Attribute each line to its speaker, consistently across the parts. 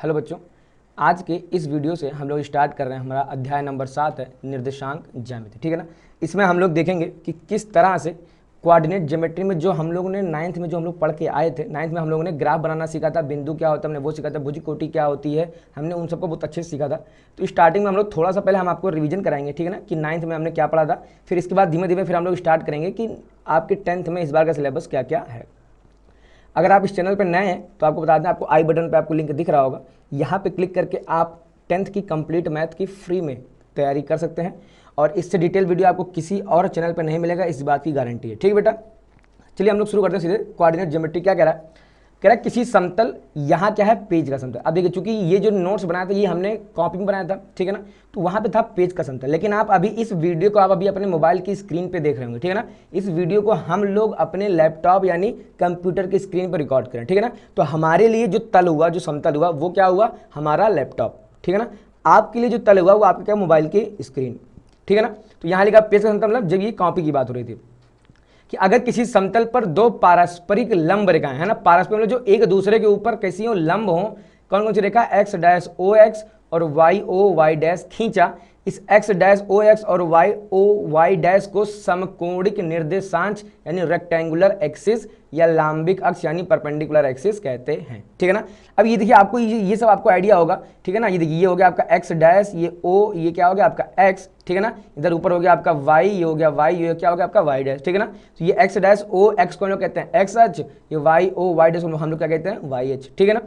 Speaker 1: Hello बच्चों, आज के इस वीडियो से हम लोग स्टार्ट कर रहे हैं। हमारा अध्याय नंबर 7 है निर्देशांक ज्यामिति। ठीक है ना। इसमें हम लोग देखेंगे कि किस तरह से कोऑर्डिनेट ज्योमेट्री में जो हम लोग ने नाइन्थ में जो हम लोग पढ़ के आए थे, नाइन्थ में हम लोगों ने ग्राफ बनाना सीखा था, बिंदु क्या होता है हमने वो सीखा था, भुज कोटि क्या होती है हमने उन सबको बहुत अच्छे से सीखा था। तो स्टार्टिंग में हम लोग थोड़ा सा पहले हम आपको रिवीजन कराएंगे, ठीक है ना, कि नाइन्थ में हमने क्या पढ़ा था। फिर इसके बाद धीमे धीमे फिर हम लोग स्टार्ट करेंगे कि आपके 10th में इस बार का सिलेबस क्या क्या है। अगर आप इस चैनल पर नए हैं तो आपको बता दें, आपको आई बटन पे आपको लिंक दिख रहा होगा, यहाँ पे क्लिक करके आप 10th की कंप्लीट मैथ की फ्री में तैयारी कर सकते हैं और इससे डिटेल वीडियो आपको किसी और चैनल पर नहीं मिलेगा, इस बात की गारंटी है। ठीक है बेटा, चलिए हम लोग शुरू करते हैं सीधे। कोऑर्डिनेट ज्योमेट्री क्या कह रहा है? कह रहा है किसी समतल, यहाँ क्या है पेज का समतल। अब देखिए, चूंकि ये जो नोट्स बनाया था ये हमने कॉपी में बनाया था, ठीक है ना, तो वहाँ पे था पेज का समतल। लेकिन आप अभी इस वीडियो को आप अभी अपने मोबाइल की स्क्रीन पे देख रहे होंगे, ठीक है ना। इस वीडियो को हम लोग अपने लैपटॉप यानी कंप्यूटर की स्क्रीन पर रिकॉर्ड करें, ठीक है ना। तो हमारे लिए जो तल हुआ, जो समतल हुआ, वो क्या हुआ? हमारा लैपटॉप, ठीक है ना। आपके लिए जो तल हुआ वो आपके क्या? मोबाइल की स्क्रीन, ठीक है ना। तो यहाँ लिखा पेज का समतल, मतलब जब ये कॉपी की बात हो रही थी कि अगर किसी समतल पर दो पारस्परिक लंब रेखाएं, है ना, पारस्परिक मतलब जो एक दूसरे के ऊपर कैसी हो? लंब हो। कौन कौन सी रेखा? एक्स डैश ओ एक्स और वाई ओ वाई डैश खींचा। इस एक्स डैश ओ एक्स और वाई ओ वाई डैश को समकोणिक निर्देशांश यानी रेक्टेंगुलर एक्सिस या लांबिक अक्ष यानी परपेंडिकुलर एक्सिस कहते हैं, ठीक है ना। अब ये देखिए, आपको ये सब आपको आइडिया होगा, ठीक है ना। ये देखिए, ये हो गया आपका एक्स डैश, ये ओ, ये क्या हो गया आपका एक्स, ठीक है ना। इधर ऊपर हो गया आपका वाई, ये हो गया वाई, ये क्या हो गया आपका वाई डैश, ठीक है ना। तो ये एक्स डैश ओ एक्स को हम लोग कहते हैं एक्स अक्ष, ये वाई ओ वाई डैश हम लोग क्या कहते हैं? वाई अक्ष, ठीक है ना।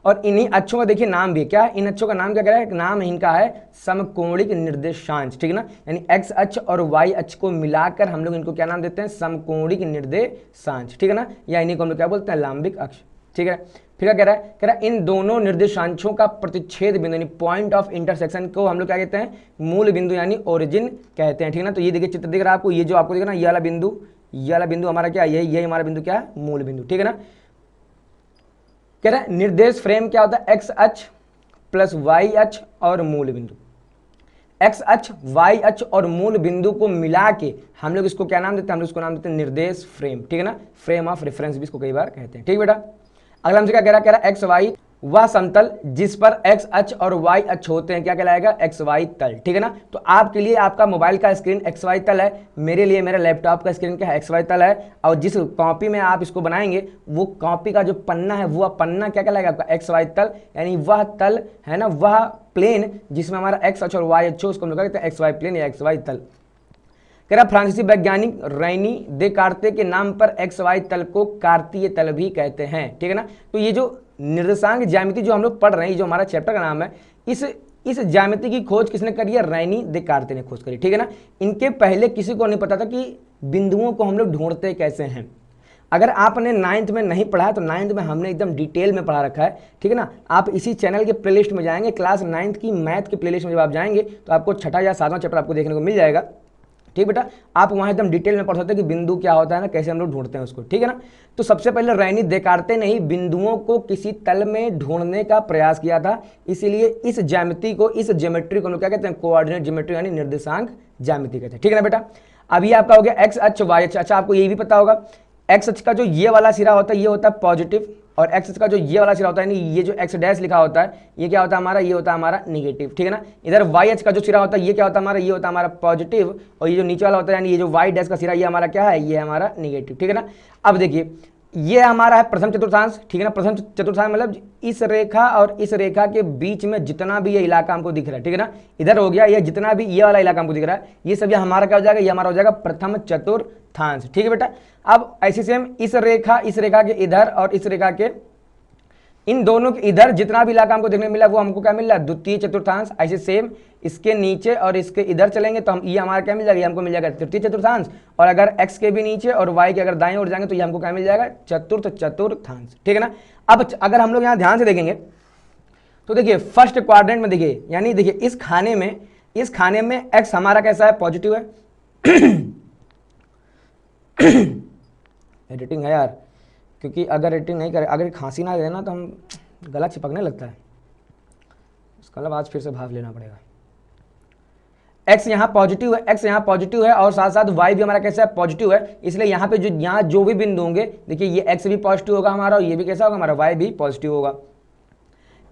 Speaker 1: और इन्हीं अक्षों का देखिए नाम भी क्या है? इन अक्षों का नाम क्या कह रहा है? नाम इनका है समकोणिक निर्देशांश, ठीक है ना। यानी एक्स अक्ष और वाई अक्ष को मिलाकर हम लोग इनको क्या नाम देते हैं? समकोणिक निर्देशांश, ठीक है ना। या इन्हीं को हम लोग क्या बोलते हैं? लांबिक अक्ष, ठीक है। फिर क्या कह रहा है? कह रहा है इन दोनों निर्देशांशों का प्रतिच्छेद बिंदु यानी पॉइंट ऑफ इंटरसेक्शन को हम लोग क्या कहते हैं? मूल बिंदु यानी ओरिजिन कहते हैं, ठीक है ना। तो ये देखिए चित्र दिख रहा है आपको, ये जो आपको दिख रहा है ना, ये वाला बिंदु हमारा क्या है? यही हमारा बिंदु क्या है? मूल बिंदु, ठीक है ना। कह रहा है निर्देश फ्रेम क्या होता है? एक्स अक्ष प्लस वाई अक्ष और मूल बिंदु। एक्स अक्ष, वाई अक्ष और मूल बिंदु को मिला के हम लोग इसको क्या नाम देते हैं? हम लोग इसको नाम देते हैं निर्देश फ्रेम, ठीक है ना। फ्रेम ऑफ रेफरेंस भी इसको कई बार कहते हैं, ठीक बेटा। अगला हमसे क्या कह रहा है? एक्स वाई वह समतल जिस पर एक्स अक्ष और वाई अक्ष होते हैं क्या कहलाएगा? एक्स वाई तल, ठीक है ना। तो आपके लिए आपका मोबाइल का स्क्रीन एक्स वाई तल है, मेरे लिए मेरा लैपटॉप का स्क्रीन क्या है? एक्स वाई तल है। और जिस कॉपी में आप इसको बनाएंगे वो कॉपी का जो पन्ना है वो पन्ना क्या कहलाएगा? आपका एक्स वाई तल, यानी वह तल है ना, वह प्लेन जिसमें हमारा एक्स अक्ष और वाई अक्ष हो, उसको हम लोग कहते हैं एक्स वाई प्लेन या एक्स वाई तल। कह रहा फ्रांसीसी वैज्ञानिक रैनी देकार्ते के नाम पर एक्स वाई तल को कार्तीय तल भी कहते हैं, ठीक है ना। तो ये जो निर्देशांक ज्यामिति जो हम लोग पढ़ रहे हैं, जो हमारा चैप्टर का नाम है, इस ज्यामिति की खोज किसने करी है? रैनी देकार्ते ने खोज करी, ठीक है ना। इनके पहले किसी को नहीं पता था कि बिंदुओं को हम लोग ढूंढते कैसे हैं। अगर आपने 9th में नहीं पढ़ा है तो 9th में हमने एकदम डिटेल में पढ़ा रखा है, ठीक है ना। आप इसी चैनल के प्लेलिस्ट में जाएंगे, क्लास 9th की मैथ की प्लेलिस्ट में जब आप जाएंगे तो आपको 6ठा या 7वां चैप्टर आपको देखने को मिल जाएगा, ठीक बेटा। आप वहां एकदम डिटेल में पढ़ सकते हैं कि बिंदु क्या होता है ना, कैसे हम लोग ढूंढते हैं उसको, ठीक है ना। तो सबसे पहले रैनी देकार्ते ने ही बिंदुओं को किसी तल में ढूंढने का प्रयास किया था, इसीलिए इस ज्यामिति को, इस ज्योमेट्री को हम लोग क्या कहते हैं? कोऑर्डिनेट ज्योमेट्री यानी निर्देशांक ज्यामिति कहते हैं, ठीक है ना बेटा। अब ये आपका हो गया एक्स अक्ष वाई अक्ष। अच्छा, आपको ये भी पता होगा एक्स अक्ष का जो ये वाला सिरा होता है ये होता है पॉजिटिव, और एक्स का जो ये वाला सिरा होता है, यानी ये जो एक्स डैश लिखा होता है ये क्या होता है हमारा? ये होता है हमारा निगेटिव, ठीक है ना। इधर वाई एच का जो सिरा होता है ये क्या होता है हमारा? ये होता है हमारा पॉजिटिव, और ये जो नीचे वाला होता है यानी ये जो वाई डैश का सिरा ये हमारा क्या है? ये हमारा निगेटिव, ठीक है ना। अब देखिए, ये हमारा है प्रथम चतुर्थांश, ठीक है ना। प्रथम चतुर्थांश मतलब इस रेखा और इस रेखा के बीच में जितना भी ये इलाका हमको दिख रहा है, ठीक है ना। इधर हो गया ये जितना भी ये वाला इलाका हमको दिख रहा है, ये सब हमारा क्या हो जाएगा? ये हमारा हो जाएगा प्रथम चतुर्थांश, ठीक है बेटा। अब ऐसे सेम इस रेखा के इधर और इस रेखा के इन दोनों के इधर जितना भी इलाका हमको देखने मिला वो हमको क्या मिल रहा है? द्वितीय चतुर्थांश। ऐसे सेम इसके नीचे और इसके इधर चलेंगे तो हम ये हमारा क्या मिल जाएगा? ये हमको मिल जाएगा तृतीय चतुर्थांश। और अगर x के भी नीचे और y के अगर दाएं ओर जाएंगे तो ये हमको क्या मिल जाएगा? चतुर्थ चतुर्थांश, ठीक है ना। अब अगर हम लोग यहाँ ध्यान से देखेंगे तो देखिए फर्स्ट क्वाड्रेंट में देखिए, यानी देखिए इस खाने में x हमारा कैसा है? पॉजिटिव है। एडिटिंग है यार, क्योंकि अगर एडिटिंग नहीं करे, अगर खांसी ना देना तो हम गला चिपकने लगता है, इसका मतलब आज फिर से भाव लेना पड़ेगा। x यहाँ पॉजिटिव है, x यहाँ पॉजिटिव है और साथ साथ y भी हमारा कैसा है? पॉजिटिव है। इसलिए यहाँ पे यहाँ जो भी बिंदु होंगे, देखिए ये x भी पॉजिटिव होगा हमारा और ये भी कैसा होगा? हमारा y भी पॉजिटिव होगा।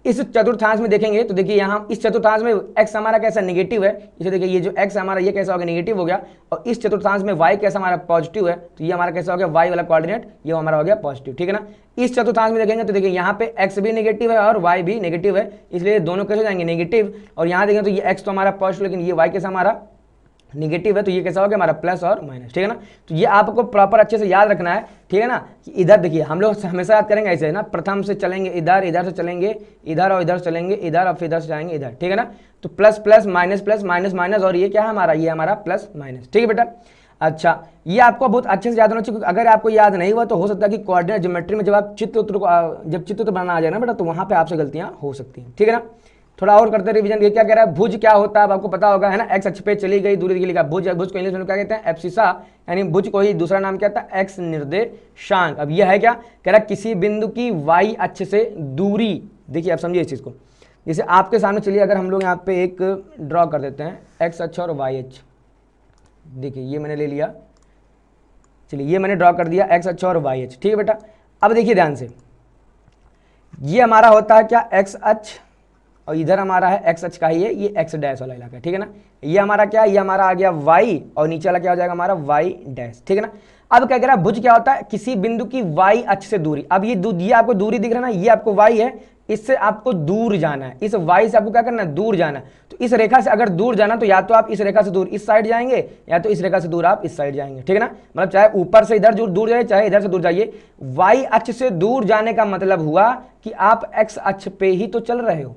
Speaker 1: इस चतुर्थांश में देखेंगे तो देखिए यहाँ इस चतुर्थांश में x हमारा कैसा नेगेटिव है, इसे देखिए ये जो x हमारा ये कैसा हो गया नेगेटिव हो गया, और इस चतुर्थांश में y कैसा हमारा पॉजिटिव है, तो ये हमारा कैसा हो गया y वाला कोऑर्डिनेट ये हमारा हो गया पॉजिटिव, ठीक है ना। इस चतुर्थांश में देखेंगे तो देखिए यहाँ पे x भी नेगेटिव है और y भी नेगेटिव है, इसलिए दोनों कैसे हो जाएंगे नेगेटिव, और यहाँ देखेंगे तो ये x तो हमारा पॉजिटिव लेकिन ये y कैसा हमारा निगेटिव है, तो ये कैसा हो गया हमारा प्लस और माइनस, ठीक है ना। तो ये आपको प्रॉपर अच्छे से याद रखना है, ठीक है ना। कि इधर देखिए हम लोग हमेशा याद करेंगे ऐसे ना, प्रथम से चलेंगे इधर, इधर से चलेंगे इधर, और इधर से चलेंगे इधर, और फिर इधर से जाएंगे इधर, ठीक है ना। तो plus plus minus plus minus minus, और ये क्या है हमारा, ये हमारा प्लस माइनस, ठीक है बेटा। अच्छा, ये आपको बहुत अच्छे से याद होना चाहिए, अगर आपको याद नहीं हुआ तो हो सकता है कि कोऑर्डिनेट ज्योमेट्री में जब आप चित्र बनाना आ जाए ना बेटा, तो वहाँ पे आपसे गलतियाँ हो सकती हैं, ठीक है ना। थोड़ा और करते रिवीजन, ये क्या कह रहा है, भुज क्या होता है अब आपको पता होगा है ना, एक्स अक्ष पे चली गई दूरी लिखा भुज, भुज को इंग्लिश में क्या कहते हैं एब्सिसा, यानी भुज को ही दूसरा नाम क्या था एक्स निर्देशांक। अब यह है क्या कह रहा है, किसी बिंदु की वाई अक्ष से दूरी, देखिए आप समझिए इस चीज को, जैसे आपके सामने चलिए अगर हम लोग यहाँ पे एक ड्रॉ कर देते हैं एक्स अक्ष और वाई अक्ष, देखिए ये मैंने ले लिया, चलिए ये मैंने ड्रॉ कर दिया एक्स अक्ष और वाई अक्ष, ठीक है बेटा। अब देखिए ध्यान से, ये हमारा होता है क्या एक्स अक्ष, और इधर हमारा है एक्स अक्ष का ही है ये एक्स डैश वाला इलाका, ठीक है ना। ये हमारा क्या है, ये हमारा आ गया वाई, और नीचे वाला क्या हो जाएगा हमारा वाई डैश, ठीक है ना। अब क्या कह रहा है, भुज क्या होता है, किसी बिंदु की वाई अक्ष से दूरी। अब ये आपको दूरी दिख रहा है ना, ये आपको वाई है, इससे आपको दूर जाना है, इस वाई से आपको क्या करना है दूर जाना है। तो इस रेखा से अगर दूर जाना तो या तो आप इस रेखा से दूर इस साइड जाएंगे, या तो इस रेखा से दूर आप इस साइड जाएंगे, ठीक है ना। मतलब चाहे ऊपर से इधर दूर जाइए, चाहे इधर से दूर जाइए, वाई अक्ष से दूर जाने का मतलब हुआ कि आप एक्स अक्ष पे ही तो चल रहे हो।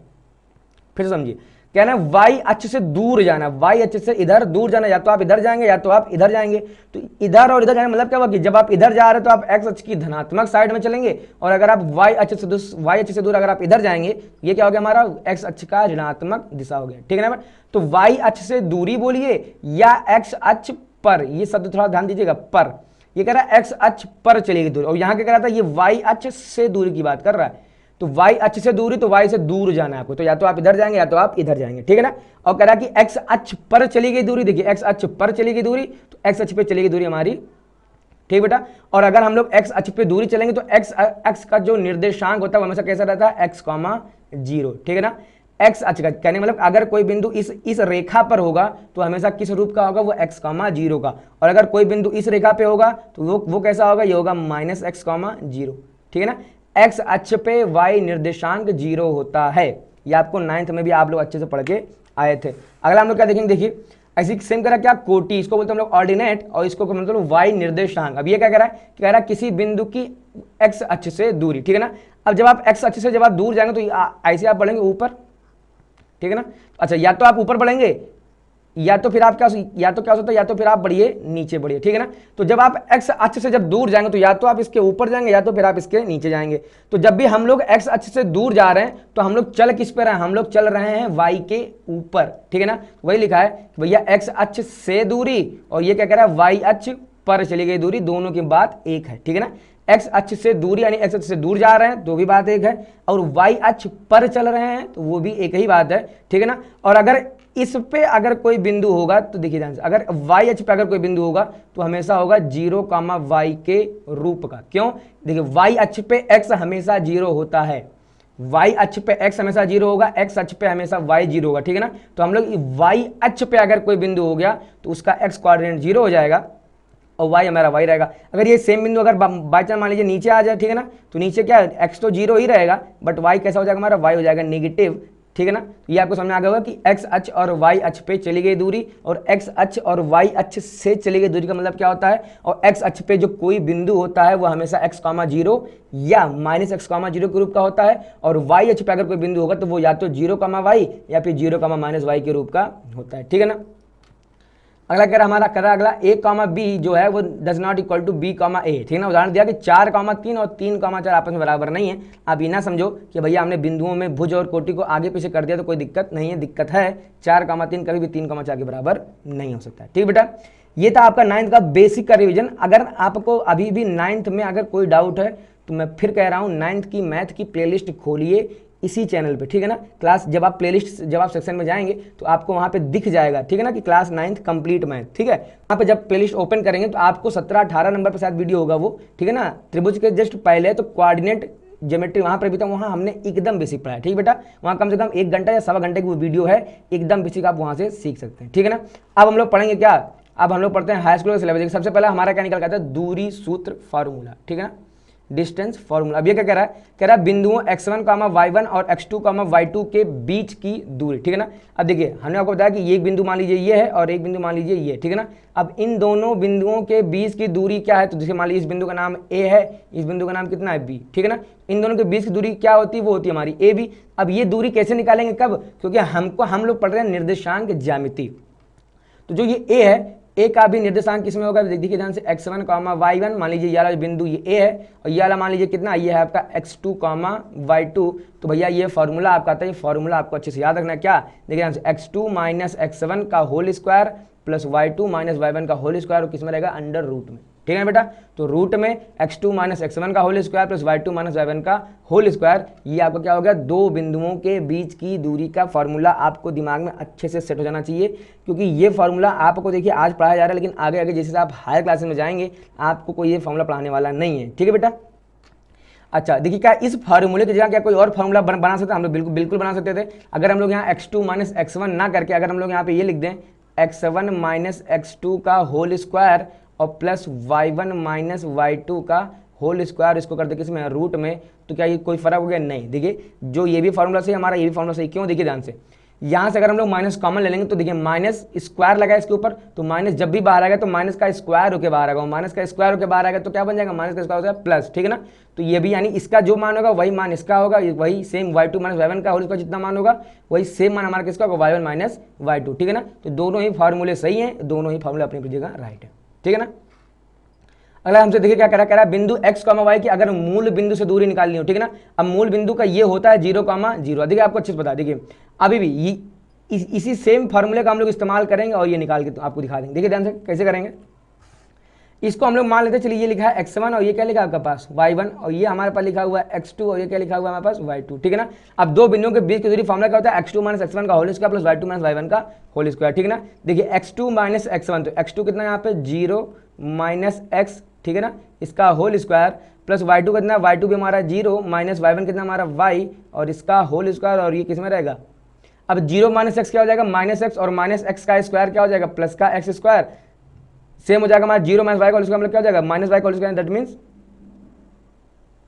Speaker 1: फिर समझिए, कहना है वाई अक्ष से दूर जाना, वाई अक्ष से इधर दूर जाना, या तो आप इधर जाएंगे या तो आप इधर जाएंगे। तो इधर और इधर जाने मतलब क्या हुआ कि जब आप इधर जा रहे हो तो आप एक्स अक्ष की धनात्मक साइड में चलेंगे, और अगर आप वाई अक्ष से दूर अगर आप इधर जाएंगे, ये क्या हो गया हमारा एक्स अक्ष का ऋणात्मक दिशा हो गया, ठीक है ना। तो वाई अक्ष से दूरी बोलिए या एक्स अक्ष पर, ये शब्द थोड़ा ध्यान दीजिएगा, पर ये कह रहा है एक्स अक्ष पर चलेगी दूरी, और यहां क्या कह रहा था ये वाई अक्ष से दूरी की बात कर रहा है। तो y अक्ष से दूरी, तो y से दूर जाना है आपको, तो या तो आप इधर जाएंगे या तो आप इधर जाएंगे, ठीक है ना। और कह रहा कि x अक्ष पर चली गई दूरी, देखिए x अक्ष पर चली गई दूरी, तो x अक्ष पे चली गई दूरी हमारी, ठीक बेटा। और अगर हम लोग x अक्ष पे दूरी चलेंगे तो x अक्ष का जो निर्देशांक होता है वो हमेशा कैसा रहता है x, 0, ठीक है ना। x अक्ष का कहने मतलब अगर कोई बिंदु इस रेखा पर होगा तो हमेशा किस रूप का होगा, वो x, 0 का, और अगर कोई बिंदु इस रेखा पे होगा तो वो कैसा होगा, ये होगा -x, 0, ठीक है ना। एक्स अक्ष पे वाई निर्देशांक 0 होता है, ये आपको 9th में भी आप लोग अच्छे से पढ़ के आए थे। अगला हम लोग क्या देखेंगे, देखिए ऐसी सेम करा क्या कोटि, इसको बोलते हैं हम लोग ऑर्डिनेट, और इसको मतलब वाई निर्देशांक। अब ये क्या कह रहा है, कह रहा है किसी बिंदु की एक्स अक्ष से दूरी, ठीक है ना। अब जब आप एक्स अक्ष से जब आप दूर जाएंगे तो ऐसे आप बढ़ेंगे ऊपर, ठीक है ना। अच्छा, या तो आप ऊपर बढ़ेंगे या तो फिर आप क्या, या तो क्या होता है, या तो फिर आप बढ़िए नीचे बढ़िए, ठीक है ना। तो जब आप एक्स अक्ष से जब दूर जाएंगे तो या तो आप इसके ऊपर जाएंगे या तो फिर आप इसके नीचे जाएंगे। तो जब भी हम लोग एक्स अक्ष से दूर जा रहे हैं तो हम लोग चल किस पे रहे हैं, हम लोग चल रहे हैं वाई के ऊपर, ठीक है ना। वही लिखा है कि भैया एक्स अक्ष से दूरी, और ये क्या कह रहा है वाई अक्ष पर चली गई दूरी, दोनों की बात एक है, ठीक है ना। एक्स अक्ष से दूरी यानी एक्स अक्ष से दूर जा रहे हैं तो भी बात एक है, और वाई अक्ष पर चल रहे हैं तो वो भी एक ही बात है, ठीक है ना। और अगर इस पे अगर कोई बिंदु होगा तो देखिए ध्यान से, अगर वाई अक्ष पे अगर कोई बिंदु होगा तो हमेशा होगा 0, y के रूप का। क्यों, देखिए वाई अक्ष पे x हमेशा 0 होता है, वाई अक्ष पे x हमेशा 0 होगा, x अक्ष पे हमेशा y 0 होगा, ठीक है ना। तो हम लोग वाई अक्ष पे अगर कोई बिंदु हो गया तो उसका x कोऑर्डिनेट 0 हो जाएगा और y हमारा y रहेगा। अगर ये सेम बिंदु अगर बाई चांस मान लीजिए नीचे आ जाए, ठीक है ना, तो नीचे क्या है x तो 0 ही रहेगा, बट y कैसा हो जाएगा हमारा, y हो जाएगा नेगेटिव, ठीक है ना। तो ये आपको समझ में आ गया होगा कि x अक्ष और y अक्ष पे चली गई दूरी और x अक्ष और y अक्ष से चली गई दूरी का मतलब क्या होता है, और x अक्ष पे जो कोई बिंदु होता है वो हमेशा x, 0 या -x, 0 के रूप का होता है, और y अक्ष पे अगर कोई बिंदु होगा तो वो या तो 0, y या फिर 0, -y के रूप का होता है, ठीक है ना। अगला कह रहा हमारा कर रहा अगला a, b जो है वो does not equal to b, a, ठीक है ना। उदाहरण दिया कि 4, 3 और 3, 4 आपस में बराबर नहीं है। आप ये ना समझो कि भैया हमने बिंदुओं में भुज और कोटि को आगे पीछे कर दिया तो कोई दिक्कत नहीं है, दिक्कत है। 4, 3 कभी भी 3, 4 के बराबर नहीं हो सकता, ठीक बेटा। ये था आपका 9th का बेसिक का रिविजन। अगर आपको अभी भी 9th में अगर कोई डाउट है तो मैं फिर कह रहा हूँ 9th की मैथ की प्लेलिस्ट खोलिए इसी चैनल पे, ठीक है ना। क्लास जब आप प्लेलिस्ट जब आप सेक्शन में जाएंगे तो आपको वहाँ पे दिख जाएगा, ठीक है ना, कि क्लास 9th कंप्लीट मैथ, ठीक है। वहाँ पे जब प्लेलिस्ट ओपन करेंगे तो आपको 17, 18 नंबर पर शायद वीडियो होगा वो, ठीक है ना। त्रिभुज के जस्ट पहले तो कोऑर्डिनेट ज्योमेट्री वहाँ पर भी था, वहाँ हमने एकदम बेसिक पढ़ा है। ठीक बेटा, वहाँ कम से कम 1 घंटा या सवा घंटे की वो वीडियो है, एकदम बेसिक आप वहाँ से सीख सकते हैं। ठीक है ना। अब हम लोग पढ़ेंगे क्या, अब हम लोग पढ़ते हैं हाई स्कूल का सिलेबस। सबसे पहला हमारा क्या निकल के आता है, दूरी सूत्र फार्मूला। ठीक है ना, डिस्टेंस फार्मूला। अब ये क्या कह रहा है बिंदुओं x1, y1 और x2, y2 के बीच की दूरी। ठीक है ना। अब देखिए हमने आपको बताया कि एक बिंदु मान लीजिए ये है और एक बिंदु मान लीजिए ये। ठीक है ना। अब इन दोनों बिंदुओं के बीच की दूरी क्या है, तो जैसे मान लीजिए इस बिंदु का नाम a है, इस बिंदु का नाम कितना है b। ठीक है ना। इन दोनों के बीच की दूरी क्या होती है, वो होती है हमारी a b। अब ये दूरी कैसे निकालेंगे, कब, क्योंकि हम लोग पढ़ रहे हैं निर्देशांक ज्यामिति। तो जो ये a है, ए का भी निर्देशांक किसमें होगा, देखिए ध्यान से x1, y1, मान लीजिए ये वाला बिंदु ये ए है और ये वाला मान लीजिए कितना, ये है आपका x2, y2। तो भैया ये फॉर्मूला आपका आता है, ये फॉर्मूला आपको अच्छे से याद रखना है। क्या, देखिए ध्यान से x2 माइनस x1 का whole square plus y2 minus y1 का होल स्क्वायर, और किसमें रहेगा, अंडर रूट में। ठीक है बेटा, तो रूट में x2 माइनस x1 का whole square plus y2 minus y1 का होल स्क्वायर, ये आपका क्या हो गया, दो बिंदुओं के बीच की दूरी का फॉर्मूला आपको दिमाग में अच्छे से सेट हो जाना चाहिए। क्योंकि ये फॉर्मूला आपको देखिए आज पढ़ाया जा रहा है, लेकिन आगे आगे जैसे आप हायर क्लासेस में जाएंगे आपको कोई ये फॉर्मूला पढ़ाने वाला नहीं है। ठीक है बेटा। अच्छा देखिए, क्या इस फार्मूले की जगह क्या कोई और फार्मूला बना सकते हैं, हम लोग बिल्कुल बना सकते थे। अगर हम लोग यहाँ x2 माइनस x1 ना करके अगर हम लोग यहाँ पे ये लिख दें x1 माइनस x2 का होल स्क्वायर और प्लस y1 माइनस y2 का होल स्क्वायर, इसको करते किसमें, रूट में, तो क्या ये कोई फर्क हो गया, नहीं। देखिए जो ये भी फार्मूला सही, हमारा ये भी फार्मूला सही, क्यों, देखिए ध्यान से, यहाँ से अगर हम लोग माइनस कॉमन ले लेंगे तो देखिए माइनस स्क्वायर लगा इसके ऊपर, तो माइनस जब भी बाहर आएगा तो माइनस का स्क्वायर होकर बाहर आएगा, माइनस का स्क्वायर होकर बाहर आएगा तो क्या बन जाएगा, माइनस का स्क्वायर हो जाएगा प्लस। ठीक है ना। तो ये भी यानी इसका जो मान होगा वही मान इसका होगा, वही सेम y2 माइनस y1 का होल स्क्वायर जितना मान होगा वही सेम मान हमारा किसका होगा, y1 माइनस y2। ठीक है ना। तो दोनों ही फार्मूले सही हैं, दोनों ही फार्मूले अपनी जगह राइट है। ठीक है ना। अगला हमसे देखिए क्या कह रहा है बिंदु x, y की अगर मूल बिंदु से दूरी निकालनी हो। ठीक है ना। अब मूल बिंदु का ये होता है 0, 0। देखिए आपको अच्छे से बता, देखिए अभी भी इसी सेम फार्मूले का हम लोग इस्तेमाल करेंगे और ये निकाल के तो आपको दिखा देंगे। देखिए ध्यान से कैसे करेंगे, इसको हम लोग मान लेते हैं, चलिए ये लिखा है x1 और ये क्या लिखा है आपके पास y1, और ये हमारे पास लिखा हुआ है x2 और ये क्या लिखा हुआ है हमारे पास y2। ठीक है ना। अब दो बिंदुओं के बीच की दूरी फॉर्मूला क्या होता है, x2 माइनस x1 का whole square plus y2 minus y1 का होल स्क्वायर। ठीक है ना। देखिए x2 माइनस x1, तो x2 कितना यहाँ पे 0 माइनस x, ठीक है ना, इसका होल स्क्वायर प्लस y2 कितना, y2 भी हमारा 0 माइनस y1 कितना हमारा y और इसका होल स्क्वायर, और ये किस में रहेगा, अब 0 माइनस एक्स क्या हो जाएगा, माइनस एक्स, और माइनस एक्स का स्क्वायर क्या हो जाएगा, प्लस का एक्स स्क्वायर, सेम हो जाएगा हमारा 0 माइनस वाई का होल स्क्वायर मतलब क्या हो जाएगा, माइनस वाई का होल स्क्वायर, दैट मीन्स।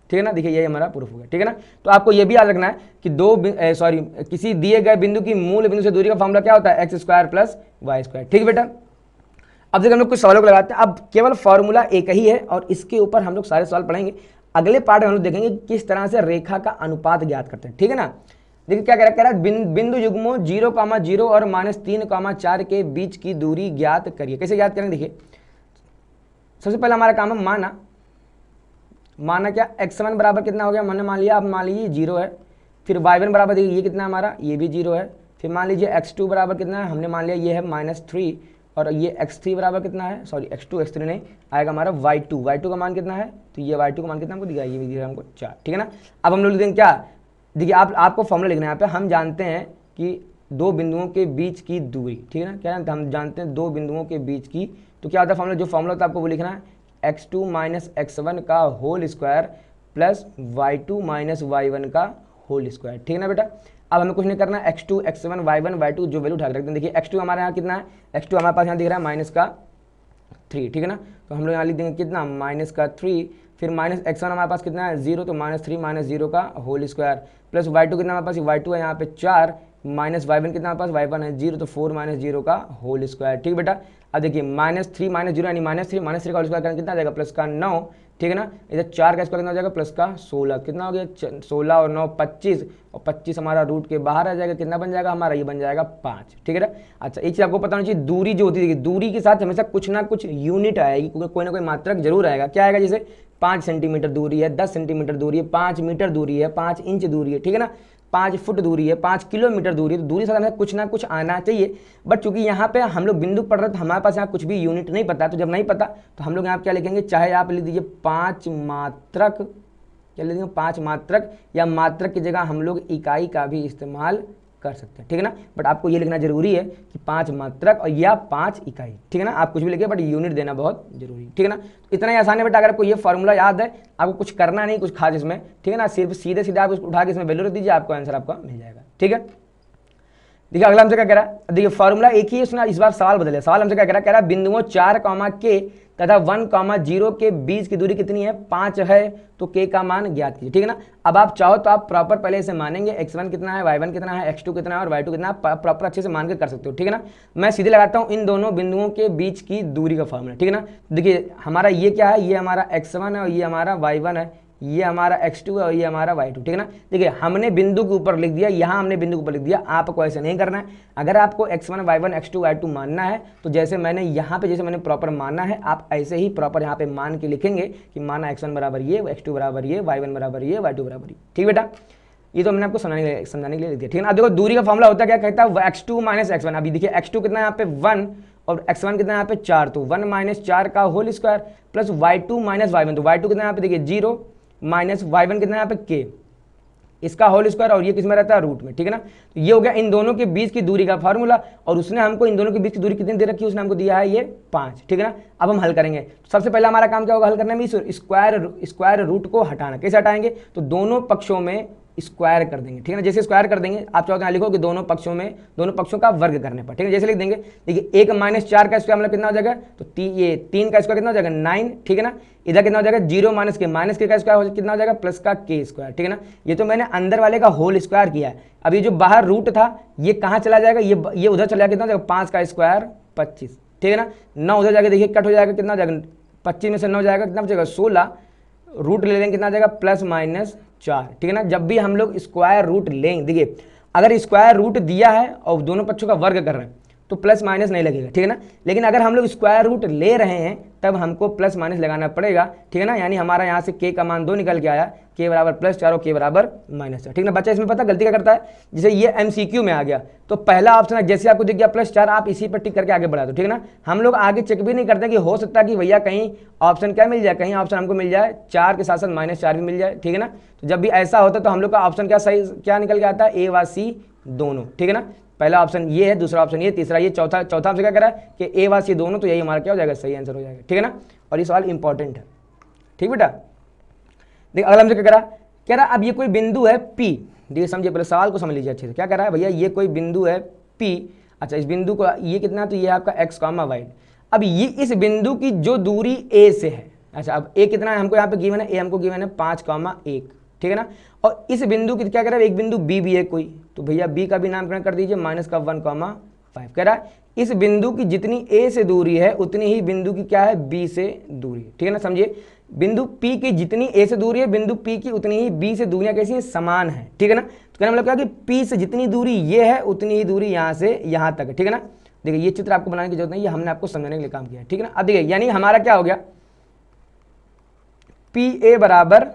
Speaker 1: ठीक है ना। देखिए ये हमारा प्रूफ हो गया। ठीक है ना। तो आपको ये भी याद रखना है कि किसी दिए गए बिंदु की मूल बिंदु से दूरी का फॉर्मूला क्या होता है, x square plus y square. ठीक है बेटा। अब देखिए हम लोग कुछ सवालों को लगाते हैं। अब केवल फॉर्मूला एक ही है और इसके ऊपर हम लोग सारे सवाल पढ़ेंगे। अगले पार्ट में हम लोग देखेंगे किस तरह से रेखा का अनुपात ज्ञात करते हैं। ठीक है ना। देखिए क्या कह रहा है बिंदु युग्मों 0, 0 और -3, 4 के बीच की दूरी ज्ञात करिए। कैसे ज्ञात करेंगे, देखिए सबसे पहले हमारा काम है माना क्या, x1 बराबर कितना हो गया, मैंने मान लिया, आप मान लीजिए 0 है। फिर y1 बराबर, देखिए ये कितना है हमारा, ये भी 0 है। फिर मान लीजिए x2 बराबर कितना है, हमने मान लिया ये है -3, और ये x3 बराबर कितना है, सॉरी x3 नहीं आएगा हमारा y2 का मान कितना है, तो ये y2 का मान कितना हमको दिखाया, ये भी दिया हमको 4। ठीक है ना। अब हम लोग लिखेंगे क्या, देखिए आपको फॉर्मूला लिखना है यहाँ पे। हम जानते हैं कि दो बिंदुओं के बीच की दूरी, ठीक है ना, क्या हम जानते हैं दो बिंदुओं के बीच की, तो क्या होता है फॉर्मूला, जो फॉर्मूला होता है आपको वो लिखना है, x2 माइनस x1 का whole square plus y2 minus y1 का होल स्क्वायर। ठीक है ना बेटा। अब हमें कुछ नहीं करना है, x2 x1 y1 y2 जो वैल्यू उठा के रखते हैं। देखिए x2 हमारे यहाँ कितना है, x2 हमारे पास यहाँ दिख रहा है -3। ठीक है ना। तो हम लोग यहाँ लिख देंगे कितना, -3, फिर माइनस x1 हमारे पास कितना है 0, तो -3 माइनस 0 का होल स्क्वायर प्लस y2 कितना हमारे पास, y2 है यहाँ पे 4, माइनस y1 कितना हमारे पास, y1 है 0, तो 4 माइनस 0 का होल स्क्वायर। ठीक बेटा। अब देखिए -3 माइनस 0 यानी -3 का होल स्क्वायर करना कितना आ जाएगा, प्लस का 9। ठीक है ना। इधर 4 का स्क्वायर कितना हो जाएगा, प्लस का 16, कितना हो गया 16 और 9 25, और 25 हमारा रूट के बाहर आ जाएगा, कितना बन जाएगा हमारा, ये बन जाएगा 5। ठीक है ना। अच्छा एक चीज़ आपको पता होनी चाहिए, दूरी जो होती है, दूरी के साथ हमेशा कुछ ना कुछ यूनिट आएगी, क्योंकि कोई ना कोई मात्रक जरूर आएगा। क्या आएगा, जैसे 5 सेंटीमीटर दूरी है, 10 सेंटीमीटर दूरी है, 5 मीटर दूरी है, 5 इंच दूरी है, ठीक है ना, 5 फुट दूरी है, 5 किलोमीटर दूरी है। तो दूरी साथ कुछ ना कुछ आना चाहिए। बट चूंकि यहाँ पे हम लोग बिंदु पढ़ रहे हैं तो हमारे पास यहाँ कुछ भी यूनिट नहीं पता, तो जब नहीं पता तो हम लोग यहाँ क्या लिखेंगे, चाहे आप लिख दीजिए 5 मात्रक, क्या लिख देंगे 5 मात्रक, या मात्रक की जगह हम लोग इकाई का भी इस्तेमाल कर सकते हैं, ठीक है ना। बट आपको ये लिखना जरूरी है कि 5 मात्रक और या 5 इकाई, ठीक है ना। आप कुछ भी लिखिए बट यूनिट देना बहुत जरूरी है, ठीक है ना। तो इतना ही आसान है बेटा, अगर आपको ये फॉर्मूला याद है, आपको कुछ करना नहीं कुछ खास इसमें, ठीक है ना। सिर्फ सीधे सीधे आप उसको उठा के इसमें वैल्यू रख दीजिए, आपको आंसर आपका मिल जाएगा, ठीक है। देखिए अगला हमसे क्या कह रहा है, देखिए फॉर्मूला एक ही है, उसने इस बार सवाल बदले। सवाल हमसे क्या कह रहा है बिंदुओं 4, k तथा 1, 0 के बीच की दूरी कितनी है, 5 है, तो k का मान ज्ञात कीजिए, ठीक है ना। अब आप चाहो तो आप प्रॉपर पहले इसे मानेंगे, x1 कितना है, y1 कितना है, x2 कितना है और y2 कितना है, प्रॉपर अच्छे से मान के कर सकते हो, ठीक है ना। मैं सीधे लगाता हूँ इन दोनों बिंदुओं के बीच की दूरी का फॉर्मूला, ठीक है ना। देखिए हमारा ये क्या है, ये हमारा x1 है और ये हमारा y1 है, ये हमारा x2 है और ये हमारा y2, ठीक है ना। देखिए हमने बिंदु के ऊपर लिख दिया, यहाँ हमने बिंदु के ऊपर लिख दिया, आपको ऐसे नहीं करना है। अगर आपको x1 y1 x2 y2 मानना है तो जैसे मैंने यहाँ पे जैसे मैंने प्रॉपर माना है, आप ऐसे ही प्रॉपर यहाँ पे मान के लिखेंगे कि माना x1 बराबर ये, x2 बराबर ये, y1 बराबर ये, y2 बराबर ये, ठीक बेटा। ये तो मैंने आपको समझाने के लिए लिख दिया, ठीक है ना। अब देखो दूरी का फॉर्मूला होता है क्या, कहता है x2 माइनस x1। अभी देखिए x2 कितना है यहाँ पे 1 और x1 कितना है यहाँ पे 4, तो 1 माइनस 4 का whole square plus y2 minus y1, तो y2 कितना है यहाँ पे देखिए 0 माइनस y1 कितना है यहाँ पे k, इसका होल स्क्वायर और ये किसमें रहता है रूट में, ठीक है ना। तो ये हो गया इन दोनों के बीच की दूरी का फार्मूला, और उसने हमको इन दोनों के बीच की दूरी कितनी दे रखी है, उसने हमको दिया है ये 5, ठीक है ना। अब हम हल करेंगे, सबसे पहला हमारा काम क्या होगा हल करने में, स्क्वायर रूट को हटाना। कैसे हटाएंगे, तो दोनों पक्षों में स्क्वायर कर देंगे, ठीक है ना। जैसे स्क्वायर कर देंगे, आप चाहो तो लिखो कि दोनों पक्षों का वर्ग करने पर, ठीक है। जैसे लिख देंगे, देखिए 1 माइनस 4 का स्क्वायर मतलब कितना हो जाएगा, तो ये 3 का स्क्वायर कितना हो जाएगा 9, ठीक है ना। इधर कितना हो जाएगा 0 माइनस के का स्क्वायर कितना हो जाएगा प्लस का के स्क्वायर, ठीक है ना। ये तो मैंने अंदर वाले का होल स्क्वायर किया है। अब ये जो बाहर रूट था ये कहाँ चला जाएगा, ये उधर चला जाएगा, कितना हो जाएगा 5 का स्क्वायर 25, ठीक है ना। 9 उधर जाके देखिए कट हो जाएगा, कितना हो जाएगा 25 में से 9 जाएगा, कितना बचेगा 16, रूट ले लेंगे कितना जाएगा प्लस माइनस 4, ठीक है ना। जब भी हम लोग स्क्वायर रूट लेंगे, देखिए अगर स्क्वायर रूट दिया है और दोनों पक्षों का वर्ग कर रहे हैं तो प्लस माइनस नहीं लगेगा, ठीक है ना। लेकिन अगर हम लोग स्क्वायर रूट ले रहे हैं तब हमको प्लस माइनस लगाना पड़ेगा, ठीक है ना। यानी हमारा यहाँ से के का मान 2 निकल के आया, के बराबर +4 और के बराबर -4, ठीक है ना। बच्चा इसमें पता गलती क्या करता है, जैसे ये MCQ में आ गया तो पहला ऑप्शन है, जैसे आपको दिख गया +4 आप इसी पर टिक करके आगे बढ़ा दो, ठीक है ना। हम लोग आगे चेक भी नहीं करते कि हो सकता है कि भैया कहीं ऑप्शन क्या मिल जाए, कहीं ऑप्शन हमको मिल जाए 4 के साथ साथ -4 भी मिल जाए, ठीक है ना। तो जब भी ऐसा होता है तो हम लोग का ऑप्शन क्या सही क्या निकल के आता है, A व C दोनों, ठीक है ना। पहला ऑप्शन ये है, दूसरा ऑप्शन ये, तीसरा ये, चौथा आपसे क्या करा है कि A व C दोनों, तो यही हमारा क्या हो जाएगा सही आंसर हो जाएगा, ठीक है ना। और ये सवाल इंपॉर्टेंट है, ठीक बेटा। देखिए अगला हमसे क्या कह रहा अब ये कोई बिंदु है P, देखिए समझिए पहले सवाल को समझ लीजिए अच्छे से। क्या कह रहा है भैया, ये कोई बिंदु है P, अच्छा इस बिंदु को ये कितना, तो ये आपका x, y। अब ये इस बिंदु की जो दूरी A से है, अच्छा अब A कितना है हमको यहाँ पे गिवन है, A हमको गिवन है 5,1, ठीक है ना। और इस बिंदु की क्या कह रहा है, एक बिंदु B भी है कोई, तो भैया B का भी नामकरण कर दीजिए -1,5। कह रहा है इस बिंदु की जितनी A से दूरी है उतनी ही बिंदु की क्या है B से दूरी, ठीक है ना। समझिए बिंदु P की जितनी A से दूरी है, बिंदु P की उतनी ही B से दूरियां कैसी है, समान है, ठीक है ना। तो कहने मतलब क्या कि P से जितनी दूरी ये है उतनी ही दूरी यहाँ से यहाँ तक है, ठीक है ना। देखिए ये चित्र आपको बनाने की जरूरत नहीं, ये हमने आपको समझाने के लिए काम किया है, ठीक है ना। अब देखिए यानी हमारा क्या हो गया, PA बराबर